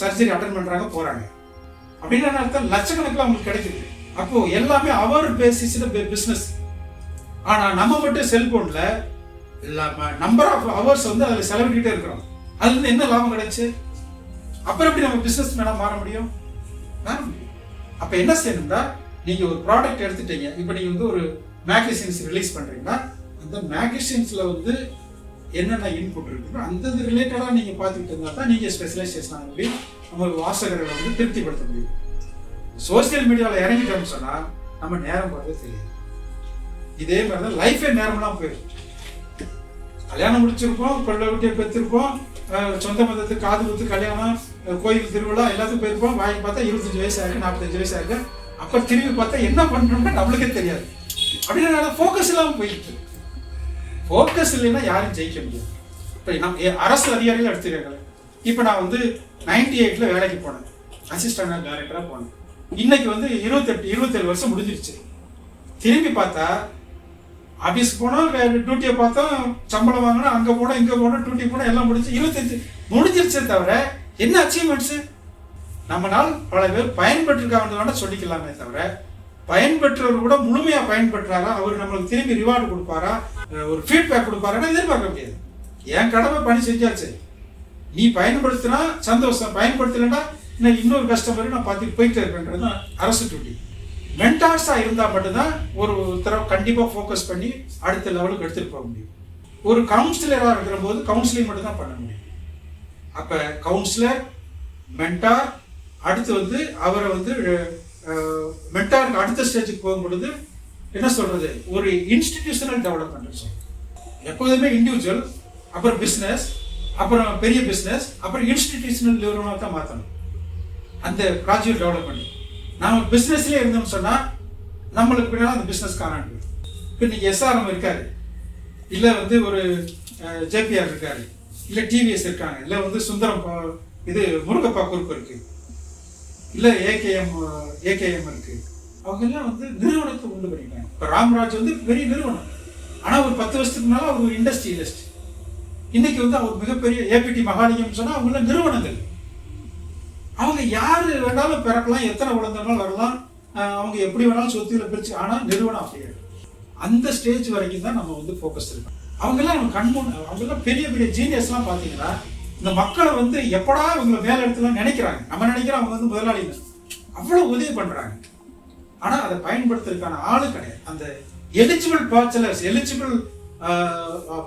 சர்ஜரி அட்டன் பண்ணுறாங்க, போகிறாங்க. அப்படின்னு அர்த்தம் லட்சக்கணக்கில் அவங்களுக்கு கிடைக்குது. அப்போ எல்லாமே அவர் பேசிஸில் பிஸ்னஸ். ஆனால் நம்ம மட்டும் செல்போனில் நம்பர் ஆஃப் ஹவர்ஸ் வந்து அதில் செலவிட்டுட்டே இருக்கிறோம். அதுலேருந்து என்ன லாபம் கிடைச்சு? அப்புறம் எப்படி நம்ம பிஸ்னஸ் மேலே மாற முடியும்? அப்போ என்ன செய்யணும்னா, நீங்கள் ஒரு ப்ராடக்ட் எடுத்துட்டீங்க. இப்போ நீங்கள் வந்து ஒரு மேகசின்ஸ் ரிலீஸ் பண்ணுறீங்கன்னா அந்த மேகசின்ஸில் வந்து என்னென்ன இன்புட் இருக்குதோ அந்த இது ரிலேட்டடாக நீங்கள் பார்த்துக்கிட்டு இருந்தால் தான் நீங்கள் ஸ்பெஷலைசேஷன் ஆக முடியும். நம்ம வாசகர்களை வந்து திருப்திப்படுத்த முடியும். சோசியல் மீடியாவில் இறங்கிட்டோம்னு சொன்னால் நம்ம நேரம் போகிறதே தெரியாது. இதே மாதிரி தான் லைஃபே நேரம்லாம் போயிடும். கல்யாணம் முடிச்சிருப்போம், கொள்ளை குட்டியை பெற்றிருப்போம், சொந்த மதத்துக்கு காது குத்து கல்யாணம், கோயில் திருவிழா எல்லாத்துக்கும் போயிருப்போம். வாங்கி பார்த்தா 25 வயசு ஆயிருக்கு, 45 வயசு ஆயிருக்கு. அப்போ திரும்பி பார்த்தா என்ன பண்ணுறோம்னா நம்மளுக்கே தெரியாது. அப்படின்னா ஃபோக்கஸ் இல்லாமல் போயிட்டு. ஃபோக்கஸ் இல்லைன்னா யாரும் ஜெயிக்க முடியாது. இப்போ நம்ம அரசு அதிகாரிகள் எடுத்துக்கிறாங்க. இப்போ நான் வந்து 98ல் வேலைக்கு போனேன், அசிஸ்டன்ட் டைரக்டராக போனேன். இன்னைக்கு வந்து 27 வருஷம் முடிஞ்சிருச்சு. திரும்பி பார்த்தா ஆஃபீஸ்க்கு போனோம், டியூட்டியை பார்த்தோம், சம்பளம் வாங்கினோம், அங்கே போனோம், இங்கே போனோம், டியூட்டி போனோம், எல்லாம் முடிஞ்சு 25 முடிஞ்சிருச்சே தவிர என்ன அச்சீவ்மெண்ட்ஸு? நம்மளால் பல பேர் பயன்பெற்றிருக்காங்கன்னு வேணால் சொல்லிக்கலாமே தவிர பயன்பெற்றவர் கூட முழுமையாக பயன்பெற்றாரா, அவர் நம்மளுக்கு திரும்பி ரிவார்டு கொடுப்பாரா, ஒரு ஃபீட்பேக் கொடுப்பாரான்னு எதிர்பார்க்க முடியாது. என் கடமை பணி செஞ்சாச்சு, நீ பயன்படுத்தினா சந்தோஷம், பயன்படுத்தலைன்னா இன்னொரு கஸ்டமரை நான் பார்த்துட்டு போயிட்டே இருப்பேன்றது தான் அரசு டியூட்டி. மென்டார்ஸாக இருந்தால் மட்டும்தான் ஒரு தடவை கண்டிப்பாக ஃபோக்கஸ் பண்ணி அடுத்த லெவலுக்கு எடுத்துகிட்டு போக முடியும். ஒரு கவுன்சிலராக இருக்கிற போது கவுன்சிலிங் மட்டும்தான் பண்ண முடியும். அப்போ கவுன்சிலர், மென்டார், அடுத்து வந்து அவரை வந்து மென்டாருக்கு அடுத்த ஸ்டேஜுக்கு போகும் பொழுது என்ன சொல்கிறது, ஒரு இன்ஸ்டிடியூஷனல் டெவலப்மெண்ட் சொல்கிறோம். எப்போதுமே இண்டிவிஜுவல், அப்புறம் பிஸ்னஸ், அப்புறம் பெரிய பிஸ்னஸ், அப்புறம் இன்ஸ்டிடியூஷனல் நிறுவனமாக தான் மாற்றணும். அந்த கிராஜுவல் டெவலப்மெண்ட். நாம் பிஸ்னஸ்லேயே இருந்தோம்னு சொன்னால் நம்மளுக்கு பின்னால் அந்த பிஸ்னஸ் காணாண்டு. இப்போ இன்னைக்கு எஸ்ஆர்எம் இருக்காரு, இல்லை வந்து ஒரு ஜேபிஆர் இருக்காரு, இல்லை டிவிஎஸ் இருக்காங்க, இல்லை வந்து சுந்தரம் இது முருகப்பா குரூப் இருக்கு, இல்லை ஏகேஎம் இருக்கு. அவங்க எல்லாம் வந்து நிறுவனத்தை உண்டு பண்ணிட்டாங்க. இப்போ ராம்ராஜ் வந்து பெரிய நிறுவனம், ஆனால் ஒரு 10 வருஷத்துக்கு முன்னால் அவர் ஒரு இண்டஸ்ட்ரியலிஸ்ட். இன்னைக்கு வந்து அவர் மிகப்பெரிய ஏபிடி மகாலிங்கம் சொன்னால் அவங்கள நிறுவனங்கள். அவங்க யாரு வேணாலும் பிறக்கலாம், எத்தனை குழந்தைனாலும் வரலாம், அவங்க எப்படி வேணாலும் சொத்துக்களை பிரிச்சு, ஆனால் நிறுவனம் அப்படியே அந்த ஸ்டேஜ் வரைக்கும் தான் நம்ம வந்து ஃபோக்கஸ் இருக்கோம். அவங்கெல்லாம் நம்ம கண்முன், அவங்கெல்லாம் பெரிய பெரிய ஜீனியஸ்லாம் பார்த்தீங்கன்னா இந்த மக்களை வந்து எப்படா இவங்களை மேல இடத்துலாம் நினைக்கிறாங்க. நம்ம நினைக்கிறோம் அவங்க வந்து முதலாளிகள், அவ்வளோ உதவி பண்ணுறாங்க. ஆனால் அதை பயன்படுத்துறதுக்கான ஆளு கிடையாது. அந்த எலிஜிபிள் பேச்சலர்ஸ், எலிஜிபிள்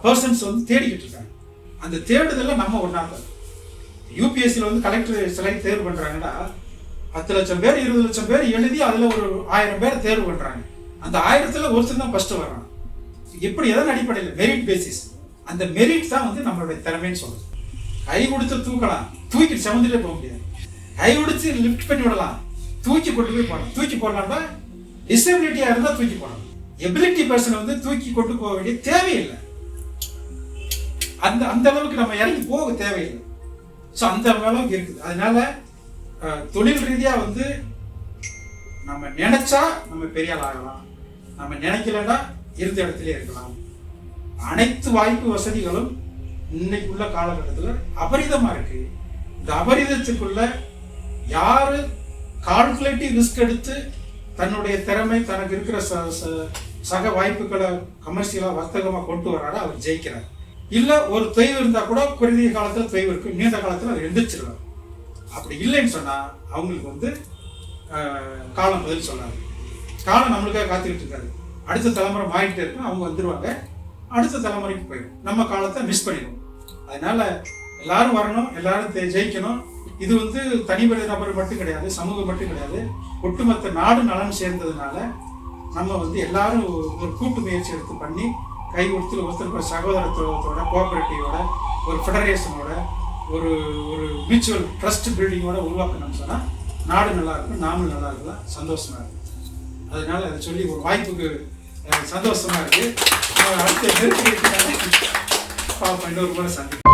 பர்சன்ஸ் வந்து தேடிக்கிட்டு இருக்காங்க. அந்த தேடுதலில் நம்ம ஒன்றாங்க. யூபிஎஸ்சியில் வந்து கலெக்டர் சிலைக்கு தேர்வு பண்ணுறாங்கன்னா 10 லட்சம் பேர் 20 லட்சம் பேர் எழுதி அதில் ஒரு 1000 பேர் தேர்வு பண்ணுறாங்க. அந்த 1000ல் ஒருத்தர் தான் ஃபர்ஸ்ட் வர்றாங்க. எப்படி எதன் அடிப்படையில்? Merit basis. அந்த மெரிட் தான் வந்து நம்மளுடைய திறமைன்னு சொல்லுது. கை கொடுத்து தூக்கலாம், தூக்கி செவந்துட்டே போக முடியாது. கை கொடுத்து லிஃப்ட் பண்ணி விடலாம், தூக்கி கொண்டு போய் போடலாம். தூக்கி போடலாம்னா டிசபிலிட்டியாக இருந்தால் தூக்கி போடலாம். எபிலிட்டி பர்சனை வந்து தூக்கி கொண்டு போக வேண்டிய தேவையில்லை. அந்த அந்த அளவுக்கு நம்ம இறங்கி போக தேவையில்லை. ஸோ அந்த அளவுக்கு இருக்குது. அதனால தொழில் ரீதியாக வந்து நம்ம நினைச்சா நம்ம பெரிய ஆள் ஆகலாம், நம்ம நினைக்கலன்னா இருந்த இடத்துல இருக்கலாம். அனைத்து வாய்ப்பு வசதிகளும் இன்னைக்கு உள்ள காலகட்டத்தில் அபரிதமாக இருக்கு. இந்த அபரிதத்துக்குள்ள யாரு கால்குலேட்டிவ் ரிஸ்க் எடுத்து தன்னுடைய திறமை, தனக்கு இருக்கிற சக வாய்ப்புகளை கமர்ஷியலாக வர்த்தகமாக கொண்டு வராரோ அவர் ஜெயிக்கிறார். இல்லை ஒரு தொய்வு இருந்தால் கூட குறுகிய காலத்தில் தொய்வு இருக்கு, நீண்ட காலத்தில் அவர் எந்திரிச்சிருவார். அப்படி இல்லைன்னு சொன்னால் அவங்களுக்கு வந்து காலம் பதில் சொல்லாது. காலம் நம்மளுக்காக காத்துக்கிட்டு இருக்காது. அடுத்த தலைமுறை மாறிக்கிட்டே இருக்கும், அவங்க வந்துடுவாங்க, அடுத்த தலைமுறைக்கு போயிடும். நம்ம காலத்தை மிஸ் பண்ணிடுவோம். அதனால எல்லாரும் வரணும், எல்லாரும் ஜெயிக்கணும். இது வந்து தனிப்பட்ட நபர் மட்டும் கிடையாது, சமூகம் மட்டும் கிடையாது, ஒட்டுமொத்த நாடு நலன் சேர்ந்ததுனால நம்ம வந்து எல்லாரும் ஒரு கூட்டு முயற்சி எடுத்து பண்ணி கை கொடுத்து ஒருத்தருக்கு சகோதரத்துவத்தோட, கோஆபரேட்டிவோட, ஒரு ஃபெடரேஷனோட, ஒரு ஒரு மியூச்சுவல் ட்ரஸ்ட் பில்டிங்கோட உருவாக்கணும்னு சொன்னால் நாடு நல்லா இருக்கும், நாமும் நல்லா இருக்கலாம், சந்தோஷமா இருக்கும். அதனால அதை சொல்லி ஒரு வாய்ப்புக்கு சந்தோஷமா இருக்கு. அடுத்த நெருக்கடி பார்ப்போம், இன்னொரு முறை சந்திப்போம்.